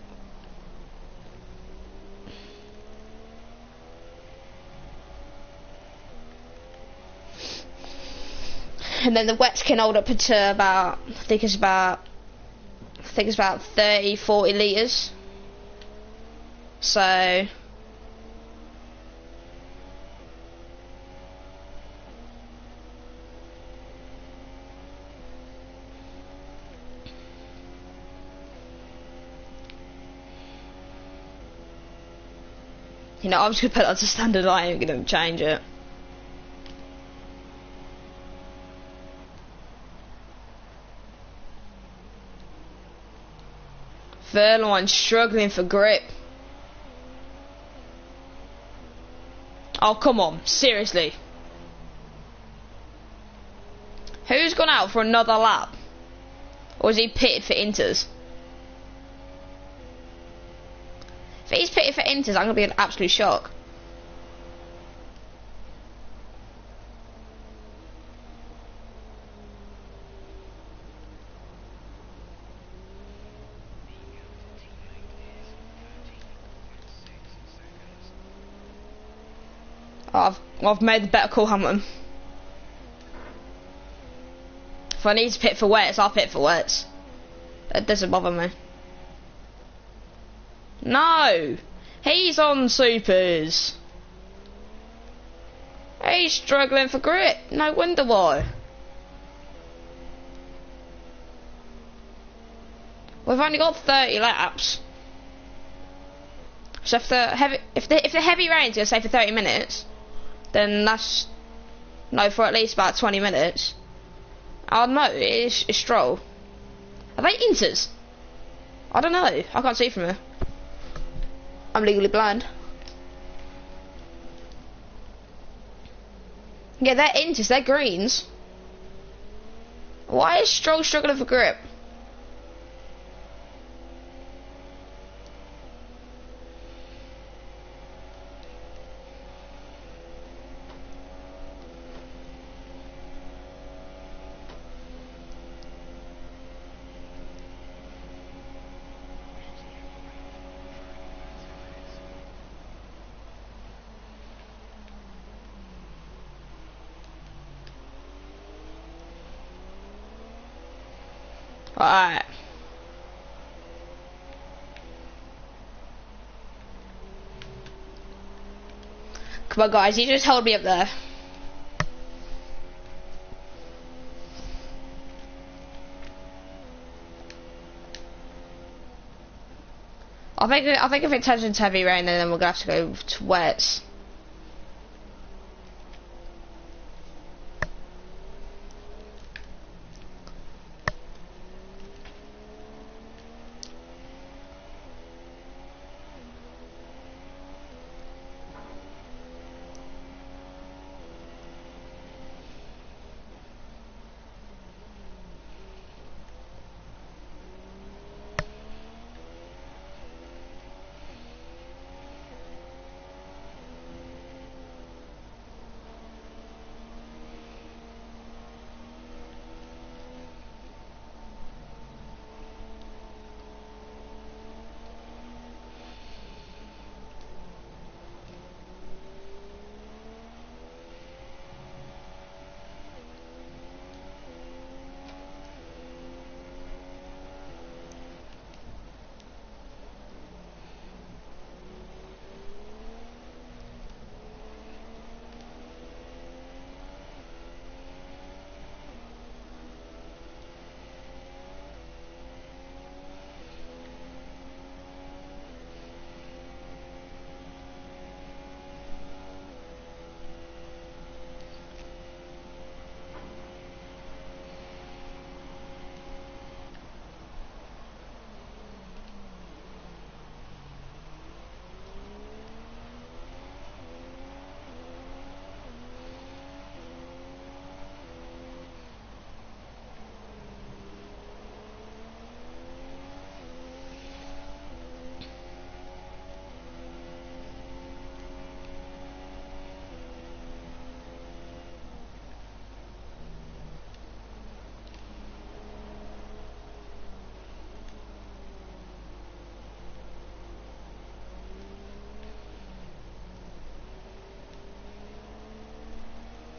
And then the wets can hold up to about, I think it's about 30-40 litres. So you know, I'm just gonna put that to standard. I ain't gonna change it. Verline struggling for grip. Oh, come on, seriously. Who's gone out for another lap? Or is he pitted for inters? If he's pitted for inters, I'm going to be an absolute shock. I've made the better call, Hamilton. If I need to pit for wets, I'll pit for wets. That doesn't bother me. No! He's on supers. He's struggling for grip. No wonder why. We've only got 30 laps. So if the heavy rain's gonna stay for 30 minutes, then that's for at least about 20 minutes. Oh no, it's Stroll. Are they inters? I don't know. I can't see from here. I'm legally blind. Yeah, they're inters. They're greens. Why is Stroll struggling for grip? Alright. Come on, guys, you just hold me up there. I think if it turns into heavy rain, then we're gonna have to go to wets.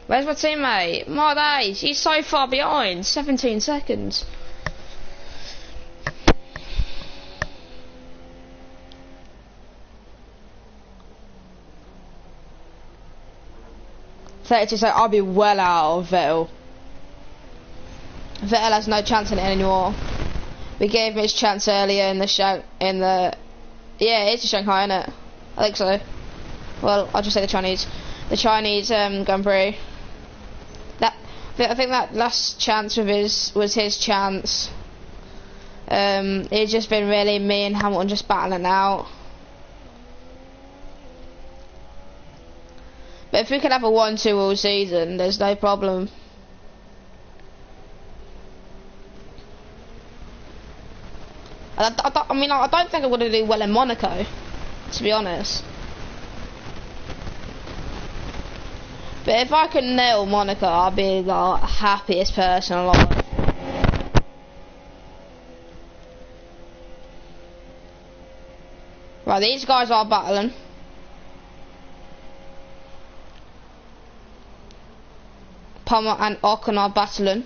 Where's my teammate? My days, he's so far behind. 17 seconds. So I'll be well out of Vettel. Vettel has no chance in it anymore. We gave him his chance earlier in the yeah, it's a Shanghai, isn't it? I think so. Well, I'll just say the Chinese Grand Prix. I think that last chance was his chance. It's just been really me and Hamilton just battling out. But if we could have a 1-2 all season, there's no problem. I mean, I don't think I'm going to do well in Monaco, to be honest. But if I can nail Monaco, I'll be the happiest person alive. Right, these guys are battling. Palmer and Ocon are battling.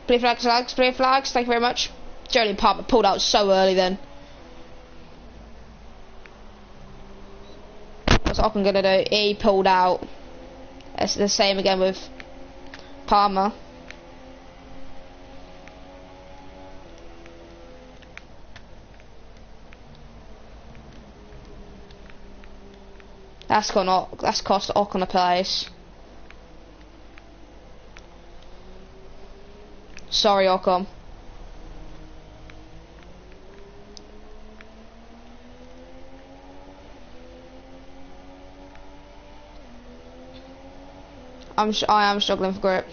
Blue flags, blue flags, thank you very much. Jolene Palmer pulled out so early then. What's Ocon gonna do? He pulled out. It's the same again with Palmer. That's cost Ocon a place. Sorry, Ocon. I am struggling for grip.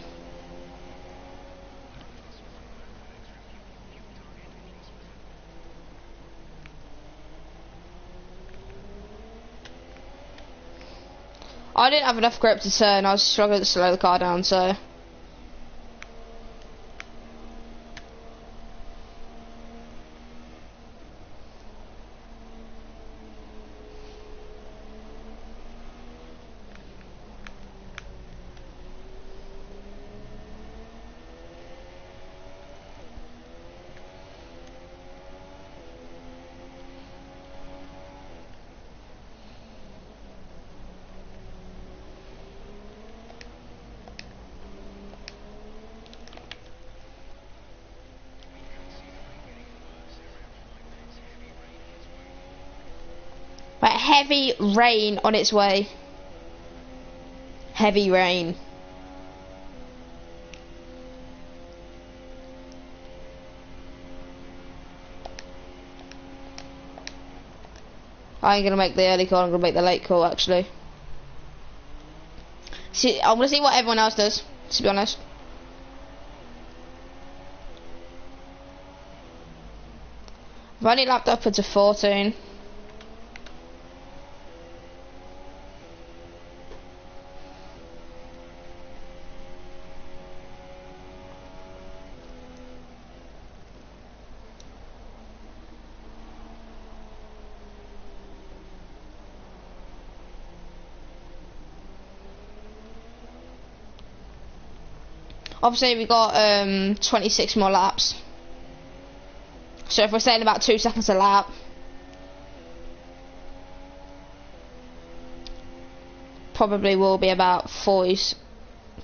I didn't have enough grip to turn. I was struggling to slow the car down, so. heavy rain on its way. Heavy rain. I ain't gonna make the early call, I'm gonna make the late call actually. See, I'm gonna see what everyone else does, to be honest. I've only lapped up to 14. Obviously we got 26 more laps. So if we're saying about 2 seconds a lap, probably will be about 40,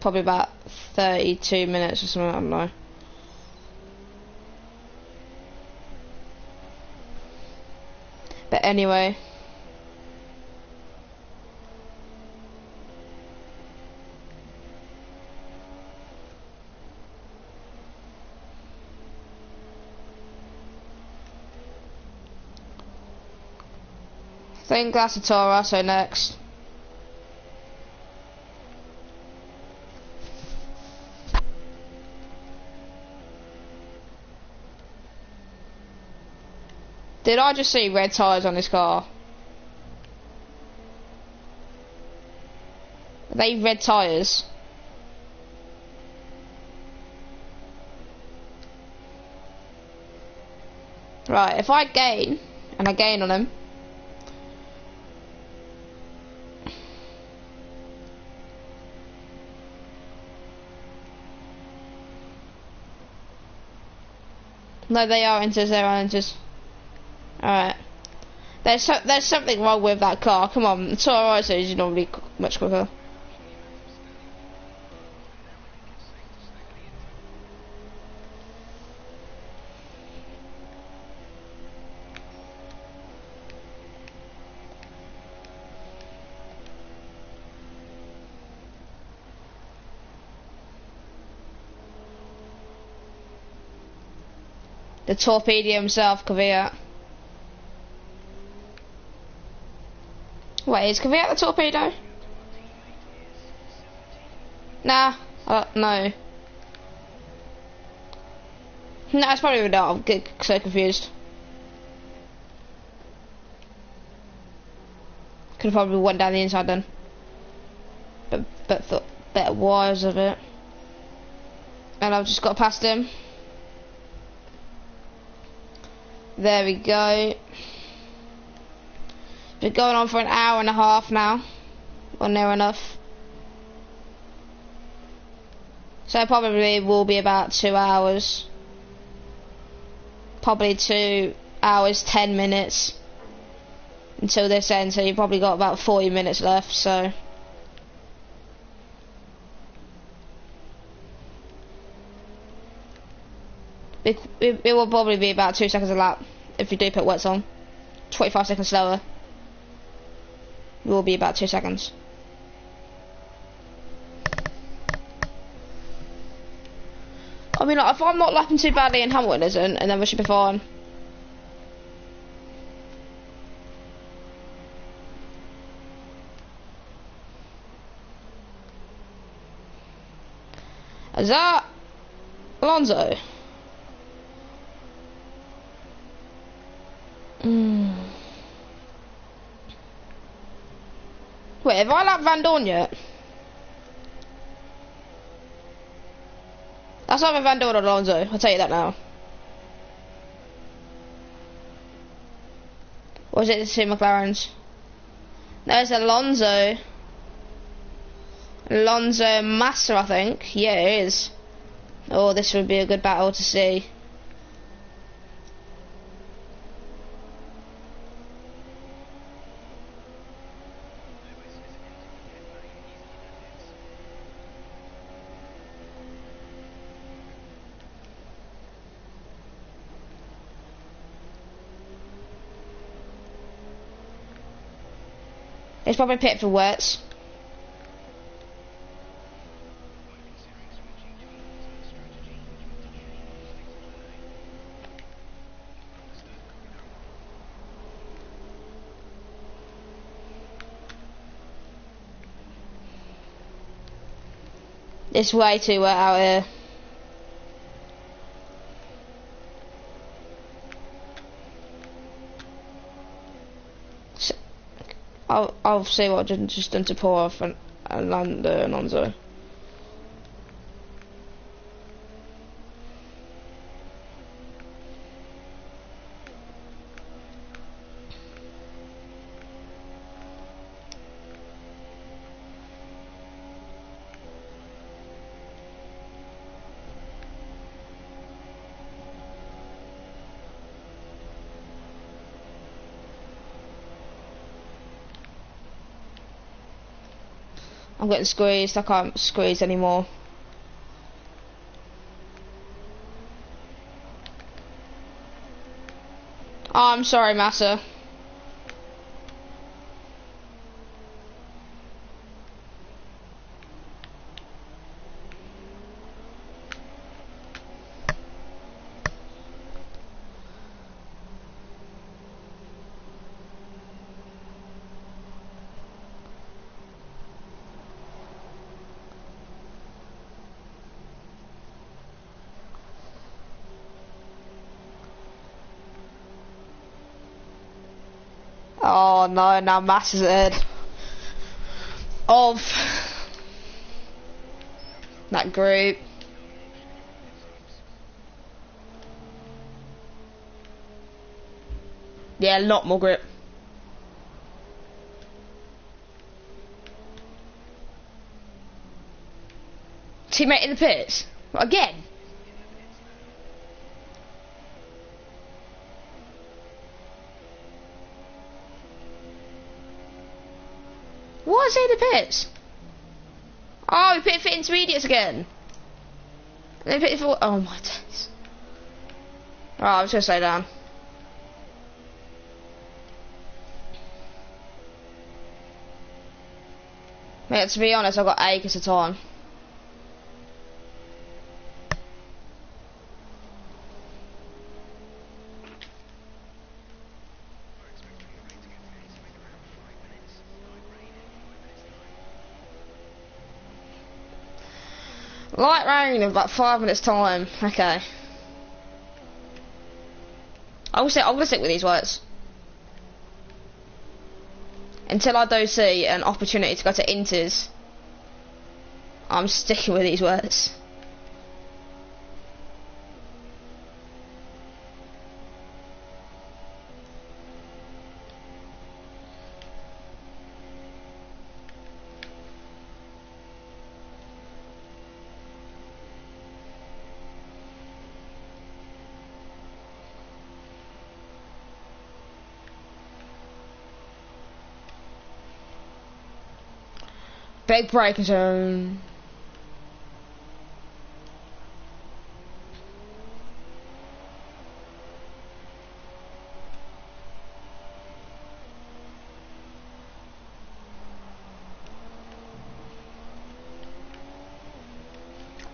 probably about 32 minutes or something, I don't know. But anyway. I think that's a Toro, so next. Did I just see red tyres on this car? Are they red tyres? Right, if I gain, and I gain on them, no, they are enters, they are enters. Alright. There's something wrong with that car. Come on, the Toro Rosso is normally much quicker. The torpedo himself, Kvyat. Wait, is Kvyat the torpedo? Nah, no. No, it's probably not. I'm getting so confused. Could have probably went down the inside then. But thought better wires of it. And I've just got past him. There we go. Been going on for an hour and a half now. Or near enough. So it probably will be about 2 hours. Probably 2 hours, 10 minutes. Until this ends, so you've probably got about 40 minutes left, so. It will probably be about 2 seconds a lap if you do put wets on. 25 seconds slower. It will be about 2 seconds. I mean, like, if I'm not lapping too badly and Hamilton isn't, and then we should be fine. Is that Alonso? Wait, have I lapped Van Dorn yet? That's either Van Dorn or Alonso, I'll tell you that now. Or is it the two McLarens? No, it's Alonso. Alonso Massa, I think. Yeah, it is. Oh, this would be a good battle to see. It's probably pit for words. It's way too wet out here. So, I'll see what I've just done to pour off and land Alonso. I'm getting squeezed, I can't squeeze anymore. Oh, I'm sorry, Massa. Oh no, now Massa's ahead of that group. Yeah, a lot more grip. Teammate in the pits? Again? What is he in the pits? Oh, we pit for intermediates again. And they pit for... Oh my days. Oh, I was going to slow down. Mate, to be honest, I've got acres of time. Light rain in about 5 minutes time. Okay. I'm gonna stick with these words. Until I do see an opportunity to go to Inters, I'm sticking with these words. Big braking zone.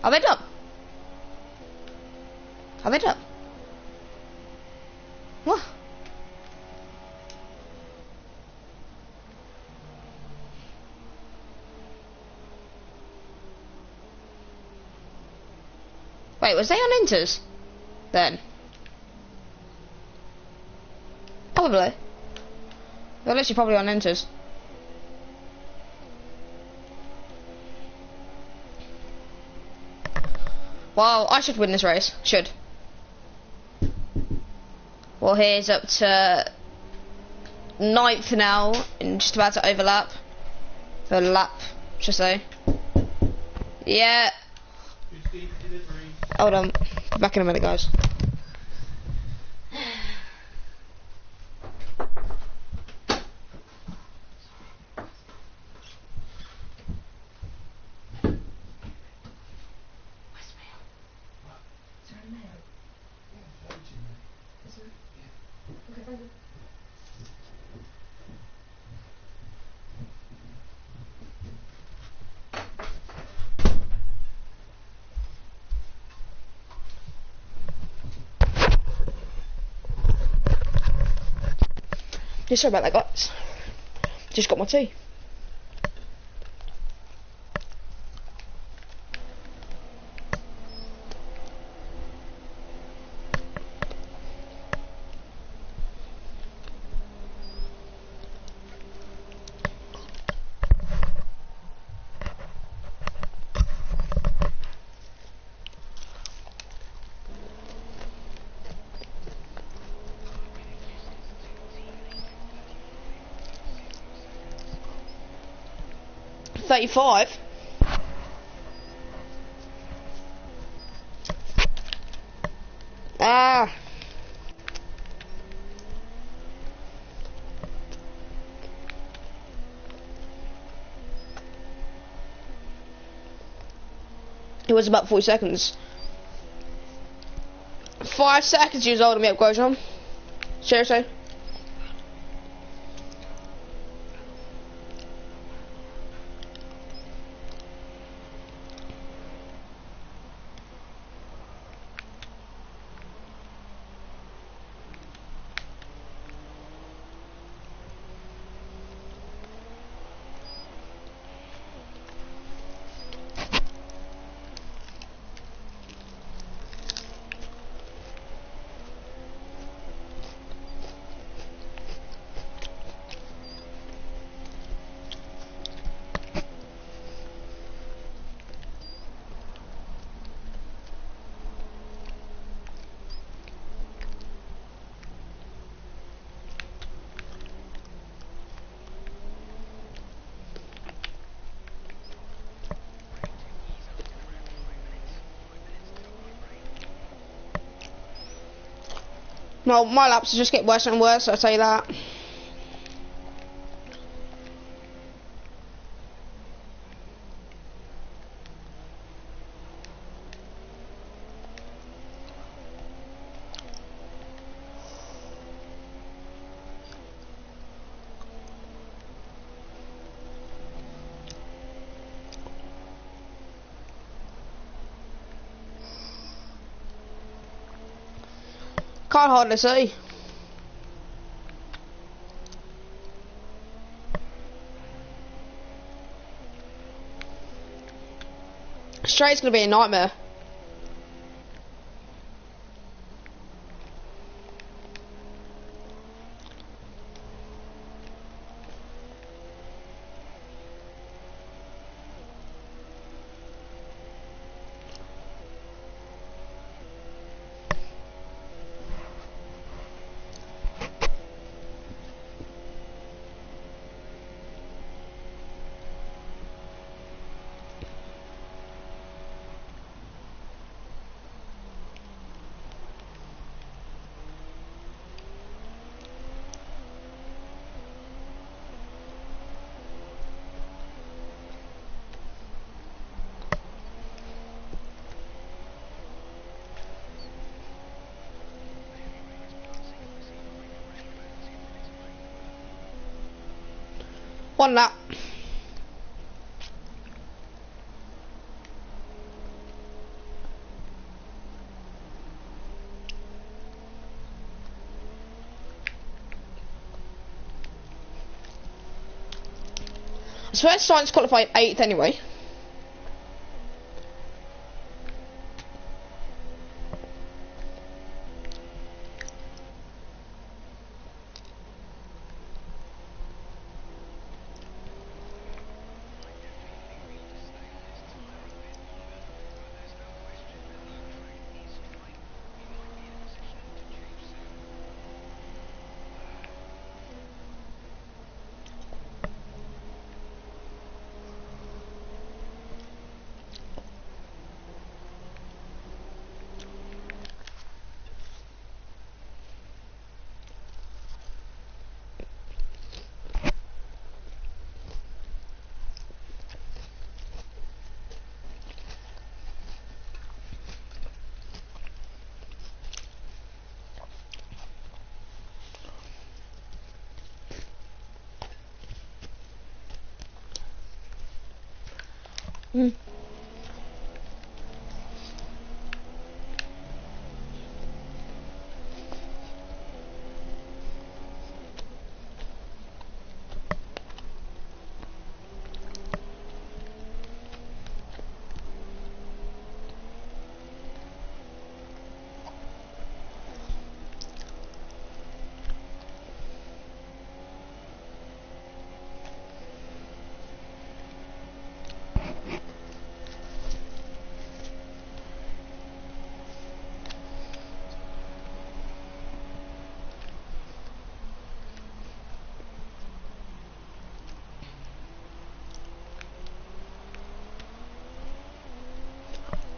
Are they done? Are they done? What? Wait, was they on Inters? Then? Probably. They're literally probably on Inters. Well, I should win this race. Should. Well, here's up to 9th now, and just about to overlap. For a lap, should I say. Yeah. Hold on. Back in a minute, guys. Yeah, sorry about that, guys. Just got my tea. $35. Ah. It was about 40 seconds. 5 seconds you was holding me up, Grosjean. Seriously? No, my laps just get worse and worse, I'll tell you that. Can't hardly see. Straight's gonna be a nightmare. One lap. I swear Science qualified 8th anyway. Mm.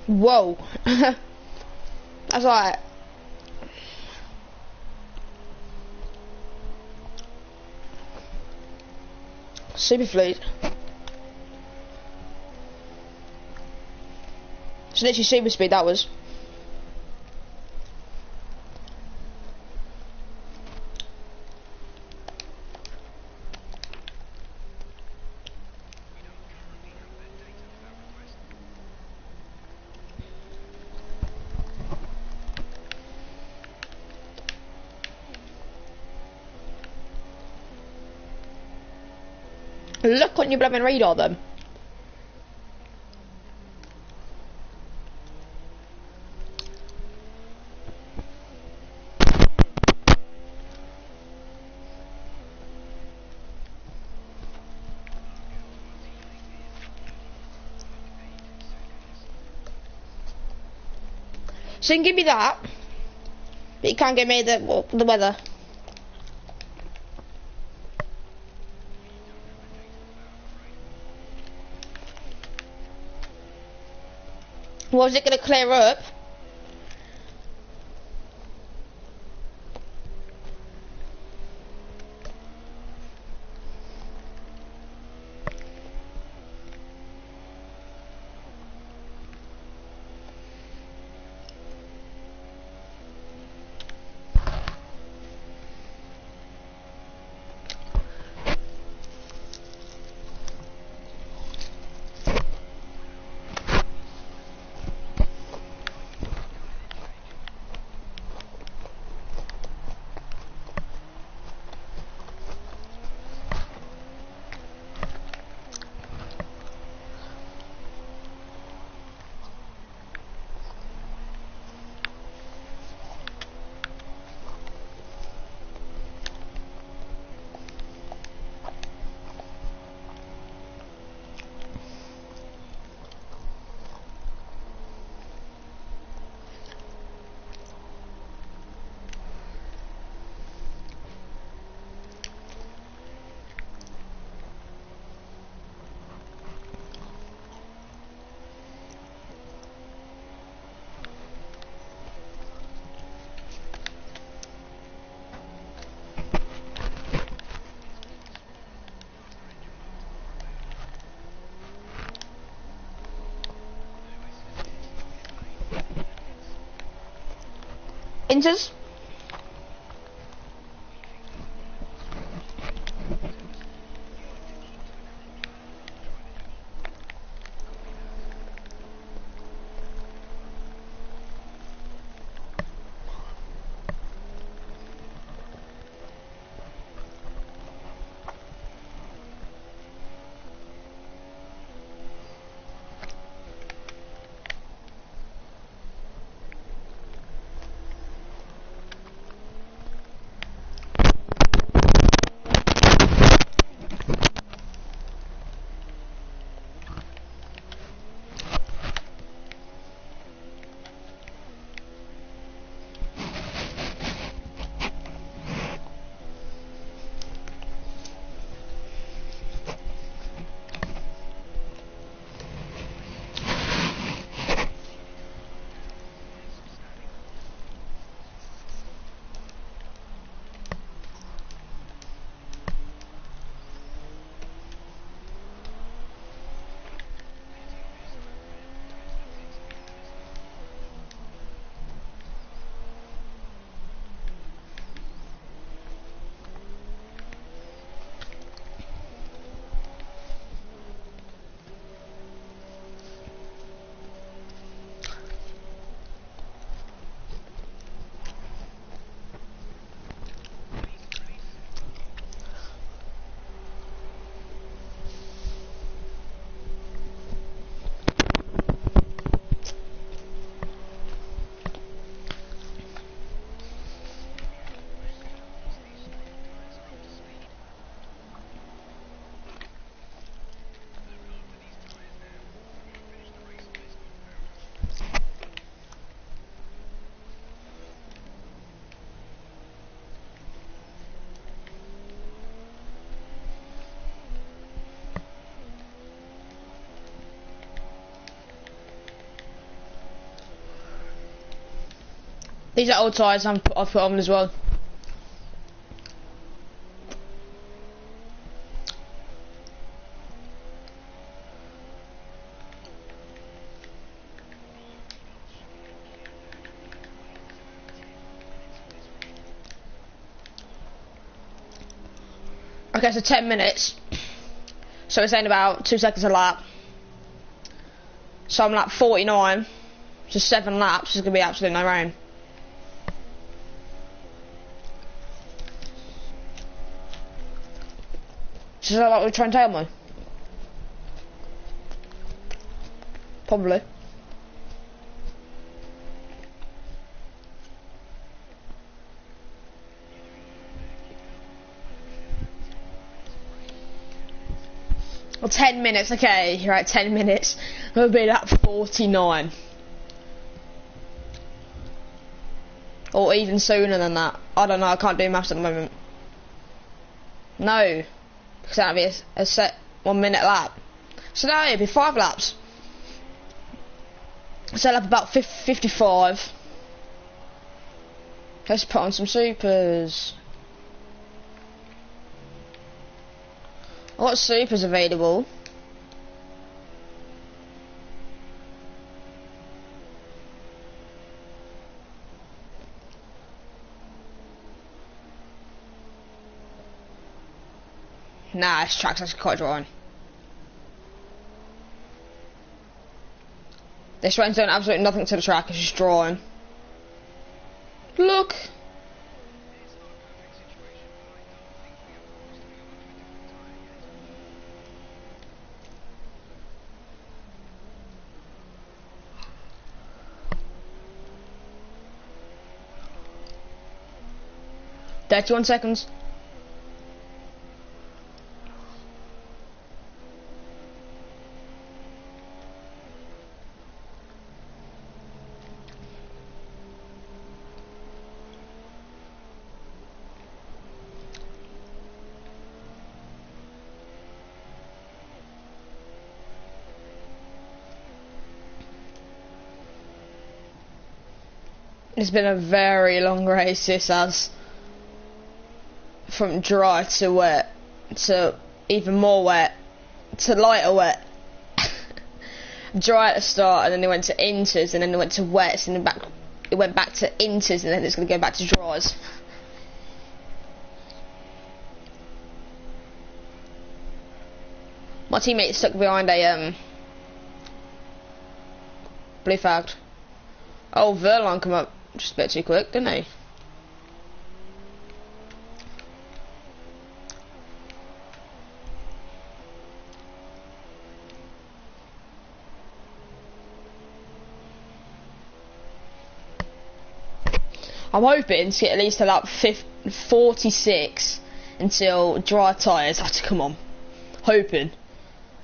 Whoa. That's alright. Super fluid. It's literally super speed, that was. Look on your blooming radar then. So you can give me that, but you can't give me the weather. Was it going to clear up? Inches? These are old tyres I've put on as well. Okay, so 10 minutes. So it's saying about 2 seconds a lap. So I'm lap 49. So 7 laps. There's going to be absolutely no rain. So is that like we're trying to tell me? Probably. Well, 10 minutes, okay, you're right, 10 minutes. We'll be at 49. Or even sooner than that. I don't know, I can't do maths at the moment. No. Because that'll be a set 1 minute lap. So no, it'll be 5 laps. So I'll have about 55. Let's put on some supers. What supers available? Nah, this track's actually quite dry. This rain's doing absolutely nothing to the track, it's just drawing. Look! "31 seconds. It's been a very long race, this has. From dry to wet, to even more wet, to lighter wet. Dry at the start, and then they went to inters, and then they went to wets, and then back. It went back to inters, and then it's going to go back to dries. My teammate stuck behind a blue flag. Oh, Verlon come up just a bit too quick, didn't he? I'm hoping to get at least to lap 46 until dry tyres have to come on. Hoping.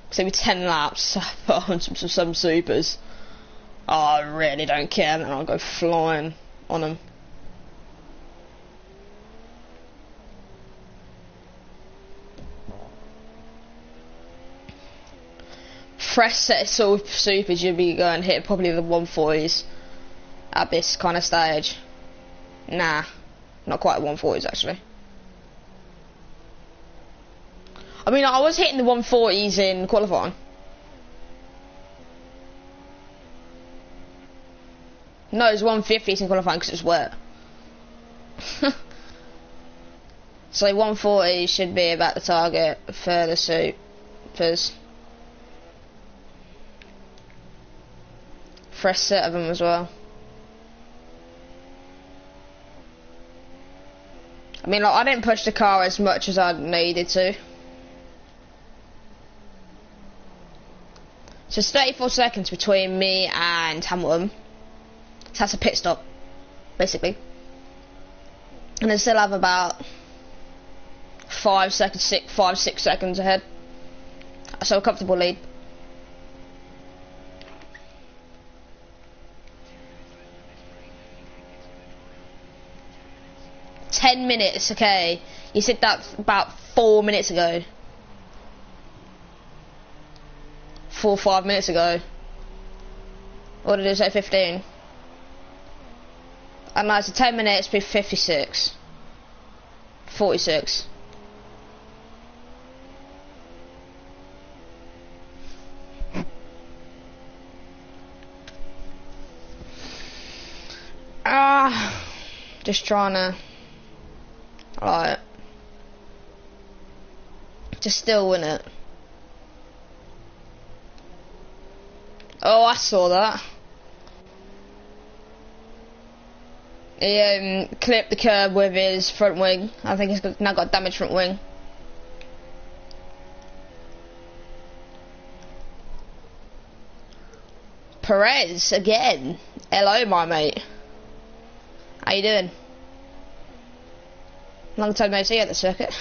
Because it'll be 10 laps, put on some supers. Oh, I really don't care, then I'll go flying on them. Fresh set of supers, you'll be going hit probably the 140s at this kind of stage. Nah, not quite 140s actually. I mean, I was hitting the 140s in qualifying. No, it was 150s in qualifying because it was wet. So 140 should be about the target for the supers. Fresh set of them as well. I mean, like, I didn't push the car as much as I needed to. So it's 34 seconds between me and Hamilton. So that's a pit stop, basically. And I still have about 5 seconds, 6 seconds ahead. So a comfortable lead. "10 minutes, okay. You said that about 4 minutes ago. 4 or 5 minutes ago. Or did it say 15? And that's a 10 minutes, be 56. 46. Just trying to, like, just still win it. Oh, I saw that. He clipped the curb with his front wing. I think he's now got damaged front wing. Perez again. Hello, my mate. How you doing? Long time no see at the circuit.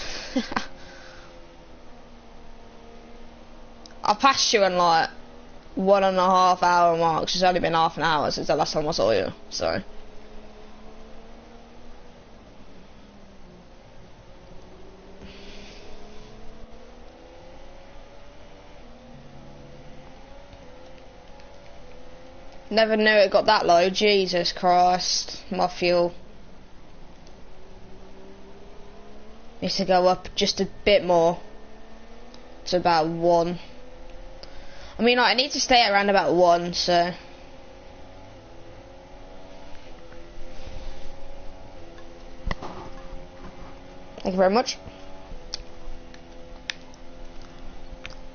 I passed you in like 1.5 hour marks. It's only been half an hour since the last time I saw you, so. Never knew it got that low. Jesus Christ, my fuel needs to go up just a bit more to about 1. I mean, I need to stay around about 1, so. Thank you very much.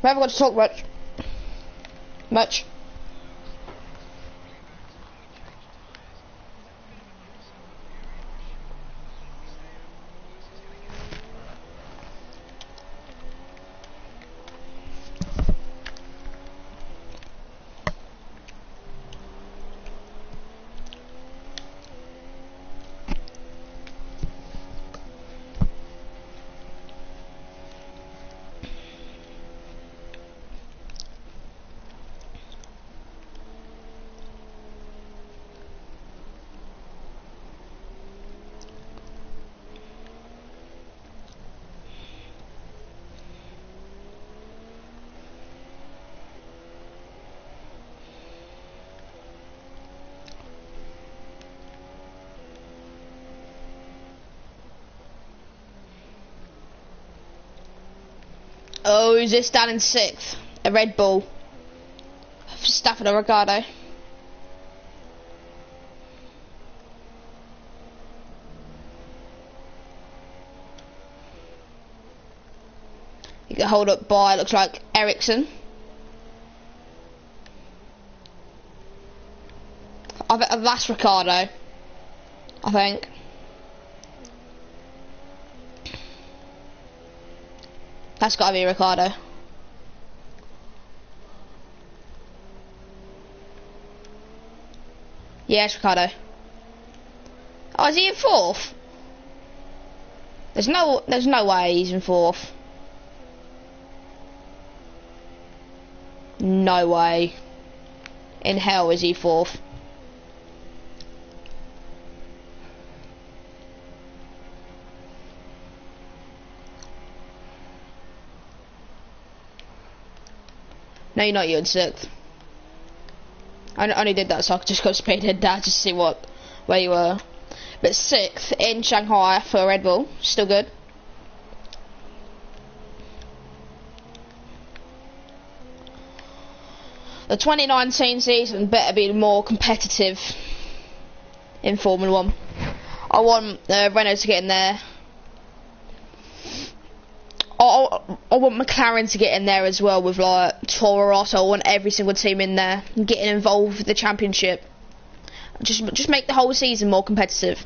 We haven't got to talk much. Oh, who's this down in 6th? A Red Bull. Stafford or Ricardo. You get hold up by, looks like Ericsson. That's Ricardo, I think. That's gotta be Ricardo. Yeah, it's Ricardo. Oh, is he in 4th? There's no way he's in 4th. No way. In hell is he 4th. No, you're not. You're in 6th. I only did that so I could just go speed ahead down to see where you were. But 6th in Shanghai for Red Bull. Still good. The 2019 season better be more competitive in Formula 1. I want Renault to get in there. I want McLaren to get in there as well with like Toro Rosso. I want every single team in there getting involved with the championship. Just make the whole season more competitive.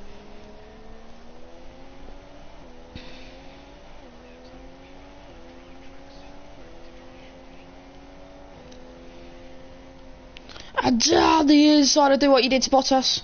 I dare the inside to do what you did to Bottas.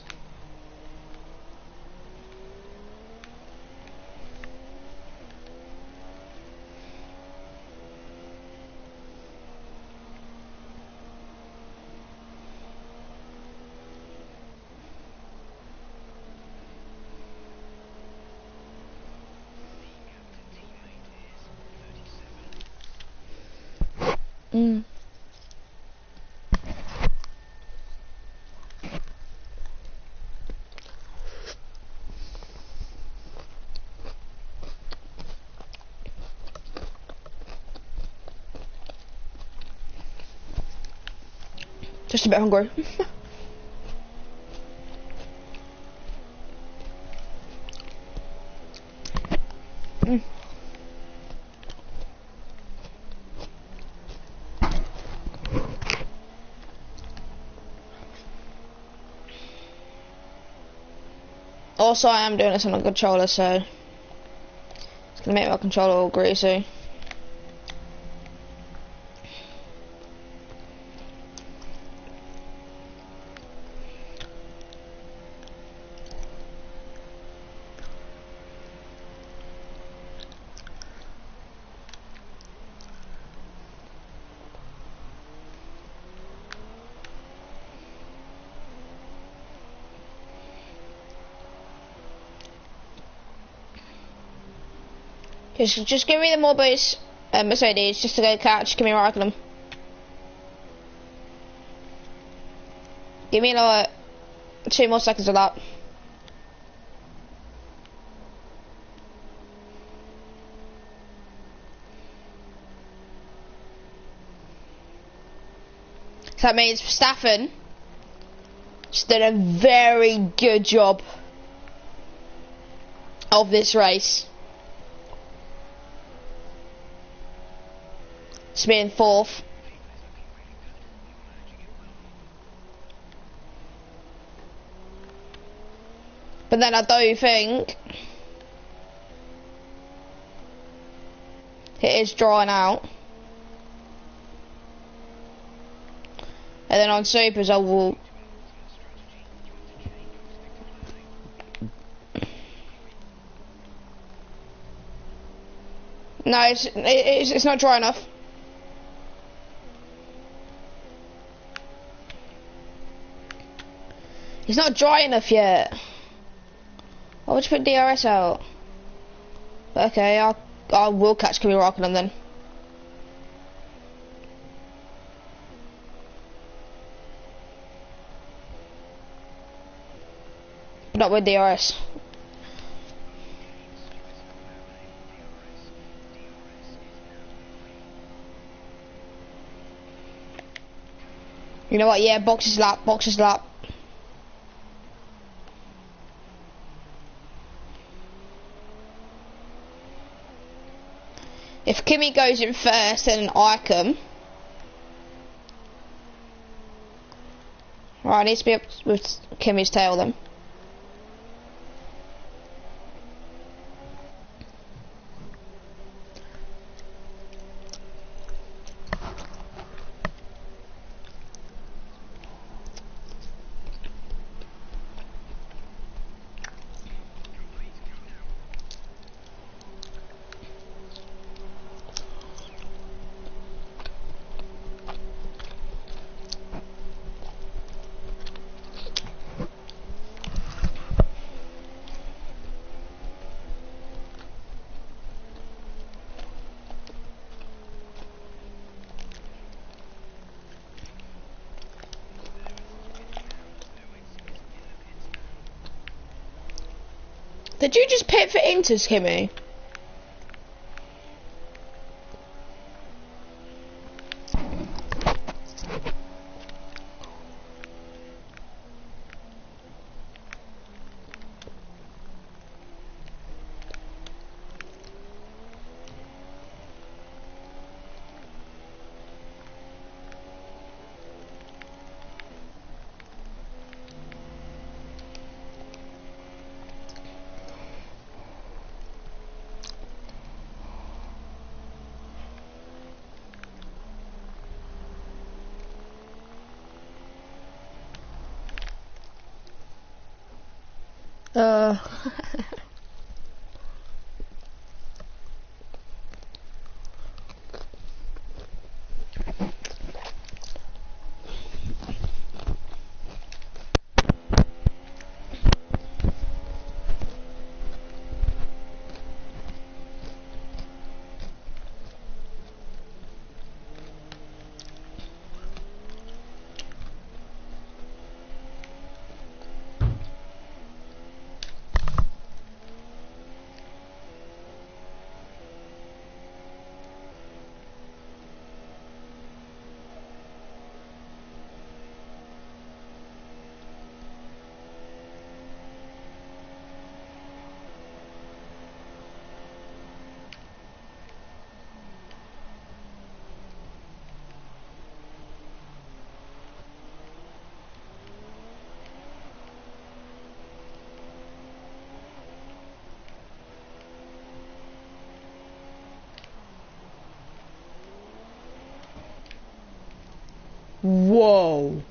Just a bit hungry. Also, I am doing this on a controller, so it's gonna make my controller all greasy. Just give me the Morbius Mercedes just to go catch Kimi Räikkönen. Give me like 2 more seconds of that. So that means Verstappen just did a very good job of this race. It's being 4th. But then I do think it is drying out. And then on Supers I will... No, it's not dry enough. It's not dry enough yet. Why would you put DRS out? Okay, I will catch Kimi Räikkönen then. Not with DRS. You know what? Yeah, boxes lap, boxes lap. If Kimi goes in first, then I come. Right, I need to be up with Kimi's tail then. Did you just pit for Inters, Kimi? Whoa.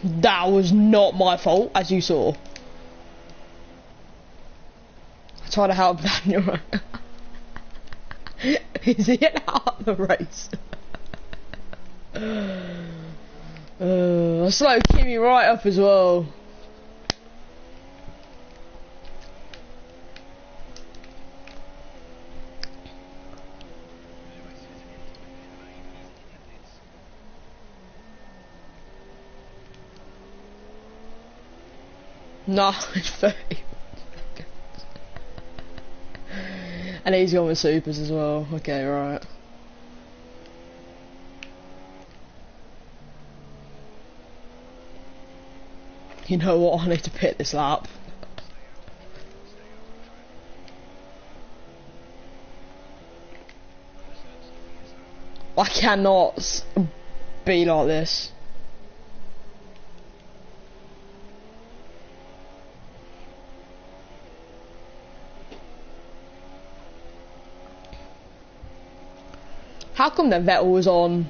That was not my fault, as you saw. I tried to help Daniel. Is he out of the race? I slowed Kimmy right up as well. No, it's 30. And he's gone with supers as well. Okay, right. You know what? I need to pit this lap. I cannot be like this. How come that Vettel was on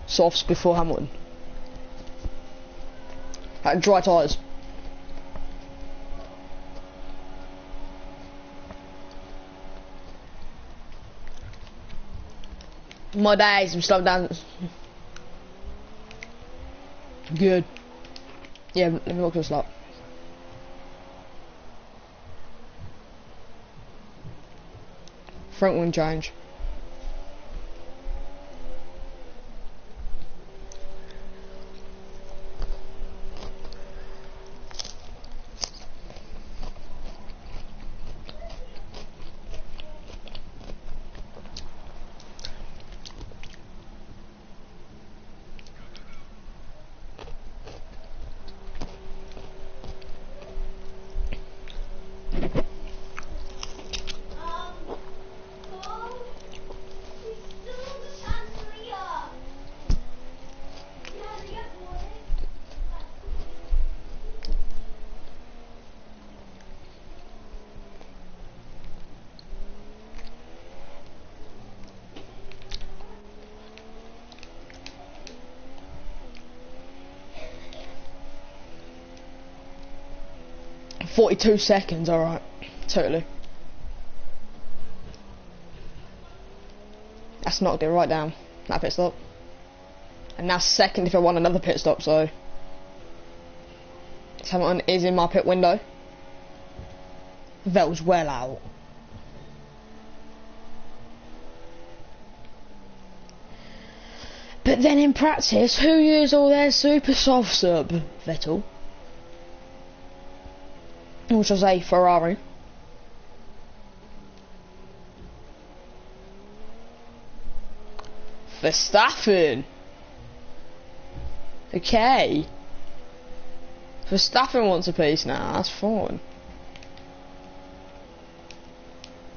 softs before Hamilton? Like dry tyres. My days, I'm slowing down. Good. Yeah, let me walk this lap. Front wing change. "42 seconds, alright. Totally. That's not good, right down. That pit stop. And that's second if I want another pit stop, so. Hamilton is in my pit window. Vettel's well out. But then in practice, who used all their super soft sub? Vettel. Which was a Ferrari. Verstappen. Okay. Verstappen wants a piece now, that's fine.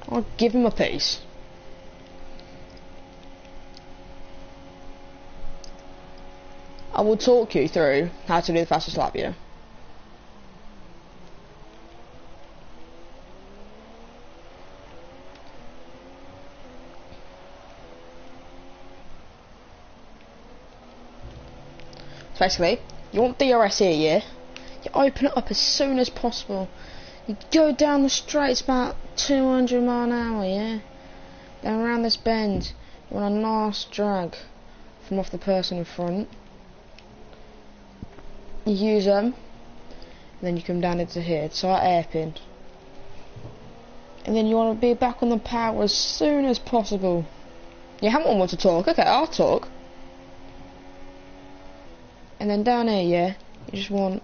I'll give him a piece. I will talk you through how to do the fastest lap, yeah. So basically, you want DRS here, yeah? You open it up as soon as possible. You go down the straight, it's about 200 mile an hour, yeah? Then around this bend, you want a nice drag from off the person in front. You use them, then you come down into here, tight hairpin. And then you want to be back on the power as soon as possible. You haven't want to talk, okay, I'll talk. And then down here, yeah, you just want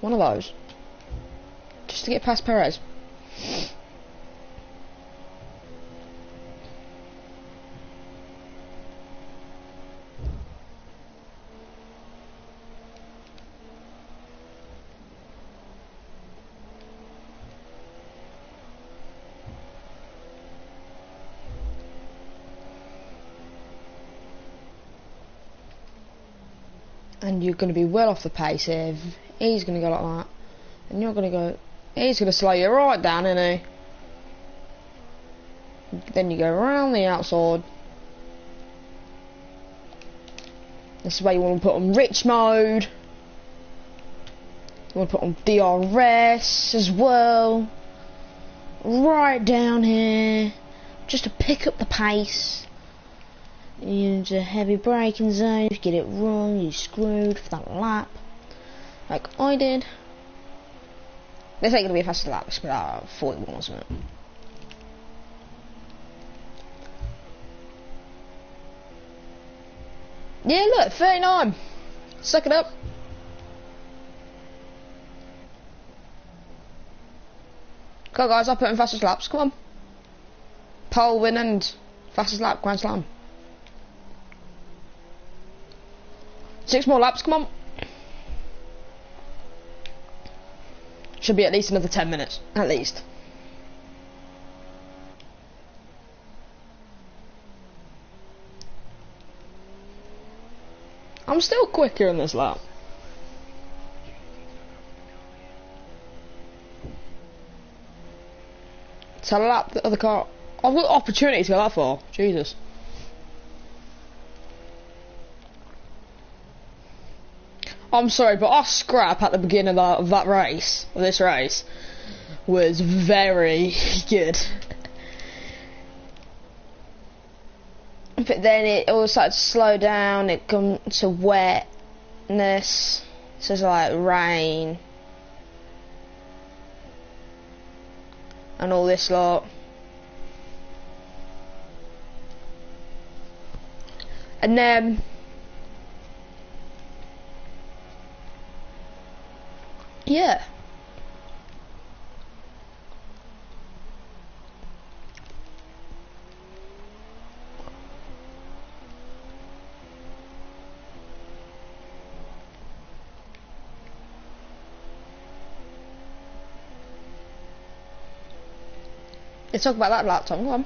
one of those. Just to get past Perez. And you're going to be well off the pace here. He's going to go like that. And you're going to go... He's going to slow you right down, isn't he? Then you go around the outside. This is where you want to put on rich mode. You want to put on DRS as well. Right down here. Just to pick up the pace. Use a heavy braking zone. If you get it wrong, you're screwed for that lap. Like I did. This ain't going to be a fastest lap. It's going to be 41 or something. Yeah, look, 39. Suck it up. Come on, guys, I'll put in fastest laps. Come on. Pole win and fastest lap, Grand Slam. 6 more laps, come on. Should be at least another 10 minutes, at least. I'm still quicker in this lap. To lap the other car. I've got opportunity to go that far. Jesus. I'm sorry, but our scrap at the beginning of that race, of this race, was very good. But then it all started to slow down, it come to wetness, so it's like rain, and all this lot. And then yeah. Let's talk about that laptop, go on.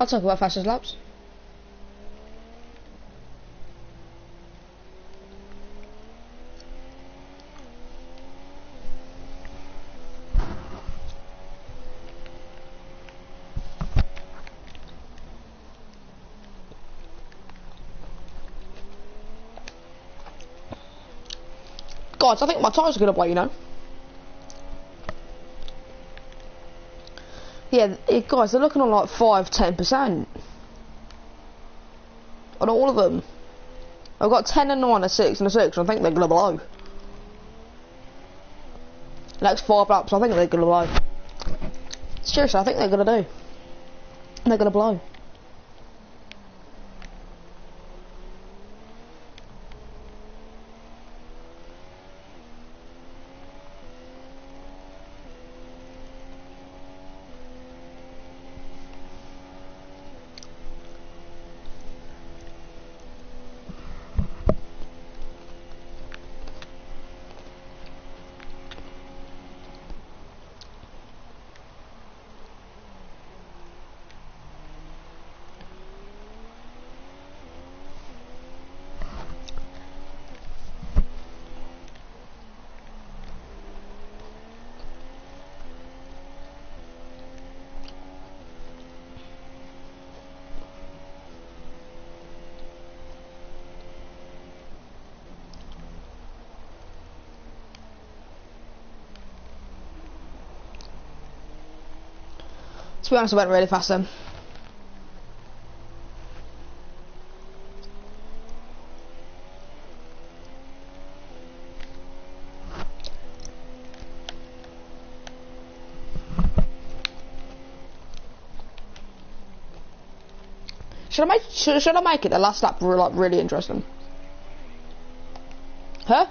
I'll talk about fastest laps. Guys, I think my tyres are going to blow, you know. Yeah, guys, they're looking on like 5-10% on all of them. I've got 10 and 9, a 6 and a 6, and I think they're going to blow. Next 5 laps, I think they're going to blow. Seriously, I think they're going to do. They're going to blow. To be honest, I went really fast then. Should I make it the last lap like really interesting? Huh?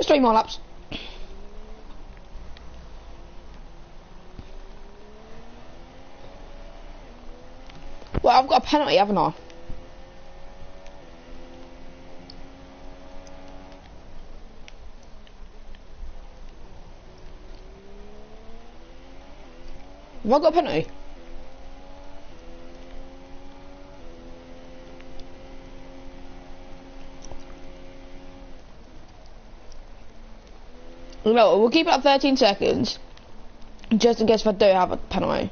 Just 3 more laps. Well, I've got a penalty, haven't I? Have I got a penalty? No, we'll keep it at 13 seconds. Just in case if I do have a penalty.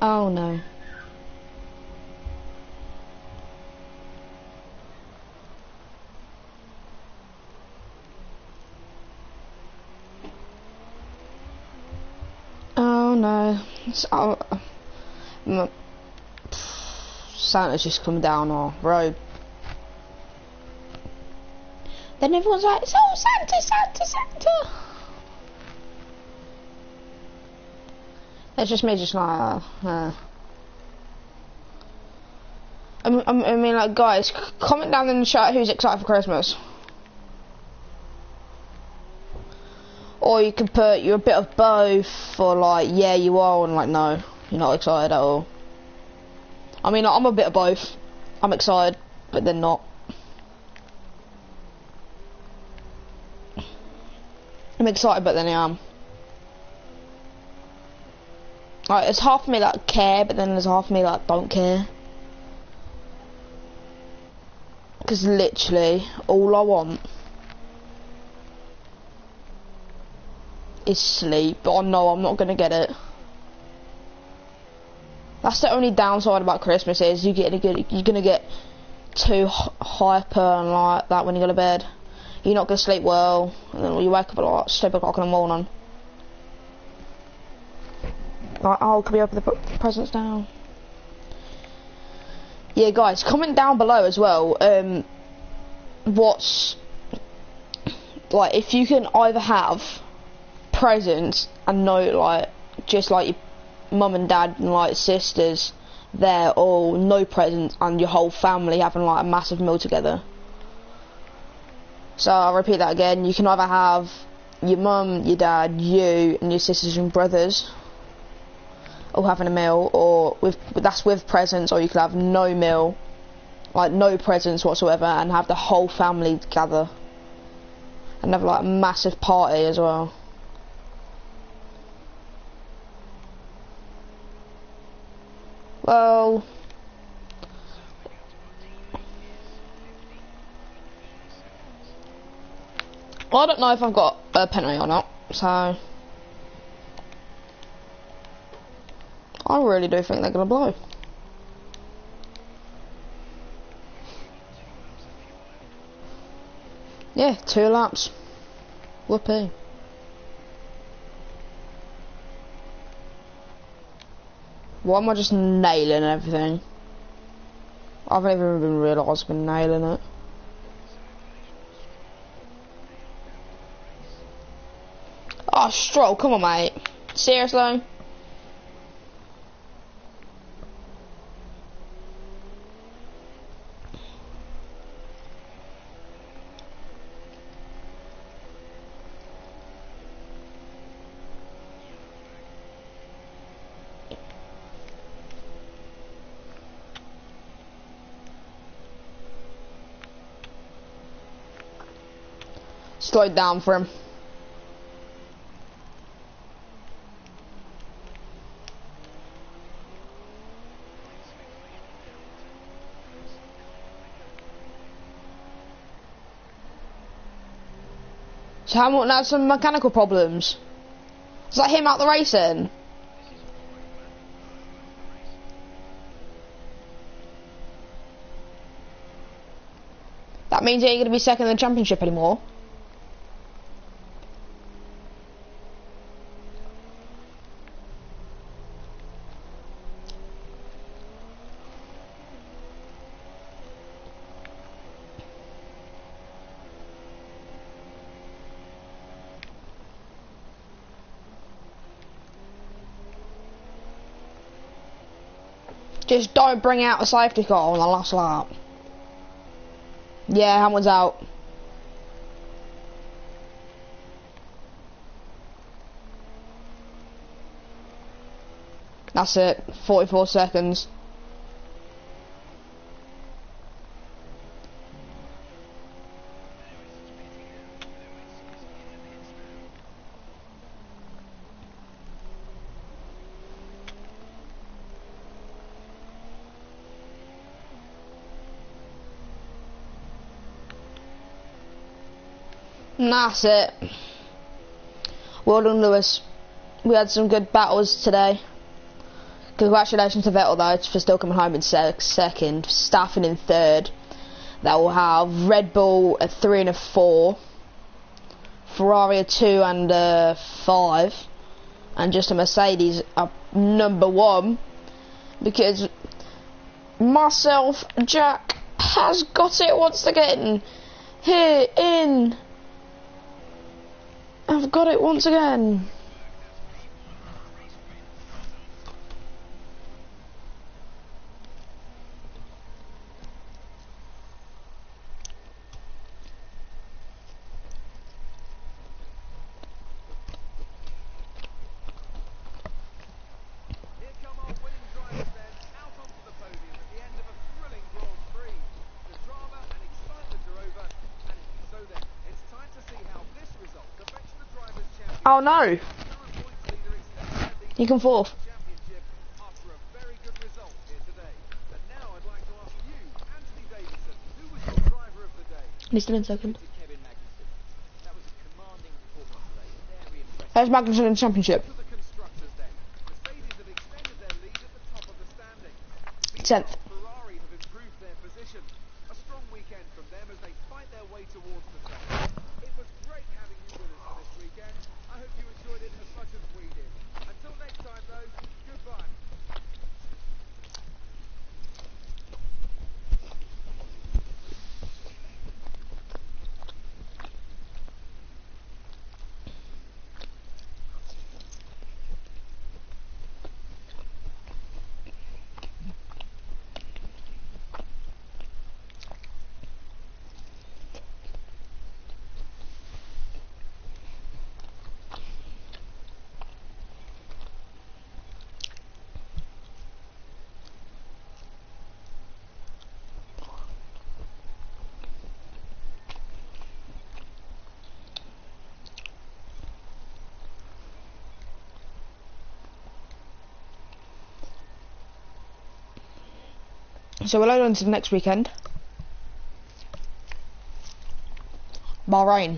Oh no. Oh no. Santa's just come down our road. Then everyone's like, it's all Santa, Santa, Santa. It's just me, just like, I mean, like, guys, comment down in the chat who's excited for Christmas. Or you can put, you're a bit of both, or like, yeah, you are, and like, no, you're not excited at all. I mean, like, I'm a bit of both. I'm excited, but then not. I'm excited, but then I am. Like, there's half of me that care, but then there's half of me that don't care. Because literally, all I want is sleep, but I know I'm not going to get it. That's the only downside about Christmas is you're going to get too hyper and like that when you go to bed. You're not going to sleep well, and then you wake up at like 7 o'clock in the morning. Like, oh, can we open the presents now? Yeah, guys, comment down below as well. What's like if you can either have presents and no, like just like your mum and dad and like sisters there, or no presents and your whole family having like a massive meal together. So I'll repeat that again. You can either have your mum, your dad, you, and your sisters and brothers all having a meal, or that's with presents, or you could have no meal, like no presents whatsoever, and have the whole family gather and have like a massive party as well. Well, I don't know if I've got a penalty or not, so I really do think they're gonna blow. Yeah, 2 laps. Whoopee. Why am I just nailing everything? I haven't even realised I've been nailing it. Oh, Stroll, come on, mate. Seriously? Slowed down for him. So Hamilton had some mechanical problems. Is that him out the racing? That means he ain't going to be second in the championship anymore. Just don't bring out a safety car on the last lap. Yeah, Hamilton's out. That's it. 44 seconds. And that's it. Well done, Lewis. We had some good battles today. Congratulations to Vettel though for still coming home in second, Verstappen in third. That will have Red Bull a 3 and a 4, Ferrari a 2 and a 5, and just a Mercedes a number 1, because myself, Jack, has got it once again. Here in, I've got it once again. Oh no! You come fourth. He's still in second. There's Magnussen in the championship. 10th. So we're on to the next weekend. Bahrain.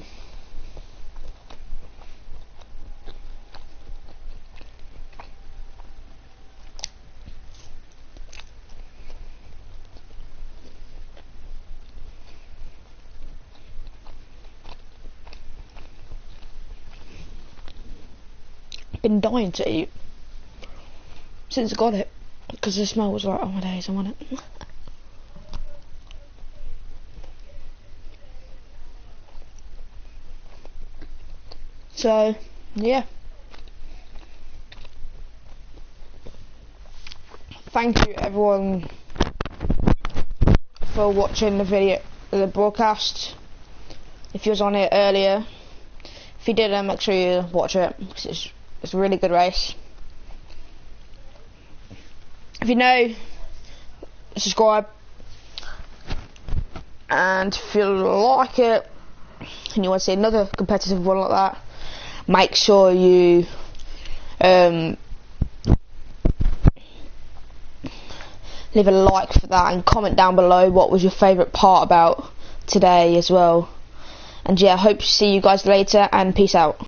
Been dying to eat since I got it, because the smell was like, oh my days, I want it. So, yeah. Thank you everyone for watching the video, the broadcast. If you was on it earlier, if you didn't, make sure you watch it, because it's a really good race. If you know, subscribe, and if you like it and you want to see another competitive one like that, make sure you leave a like for that, and comment down below what was your favourite part about today as well. And yeah, I hope to see you guys later, and peace out.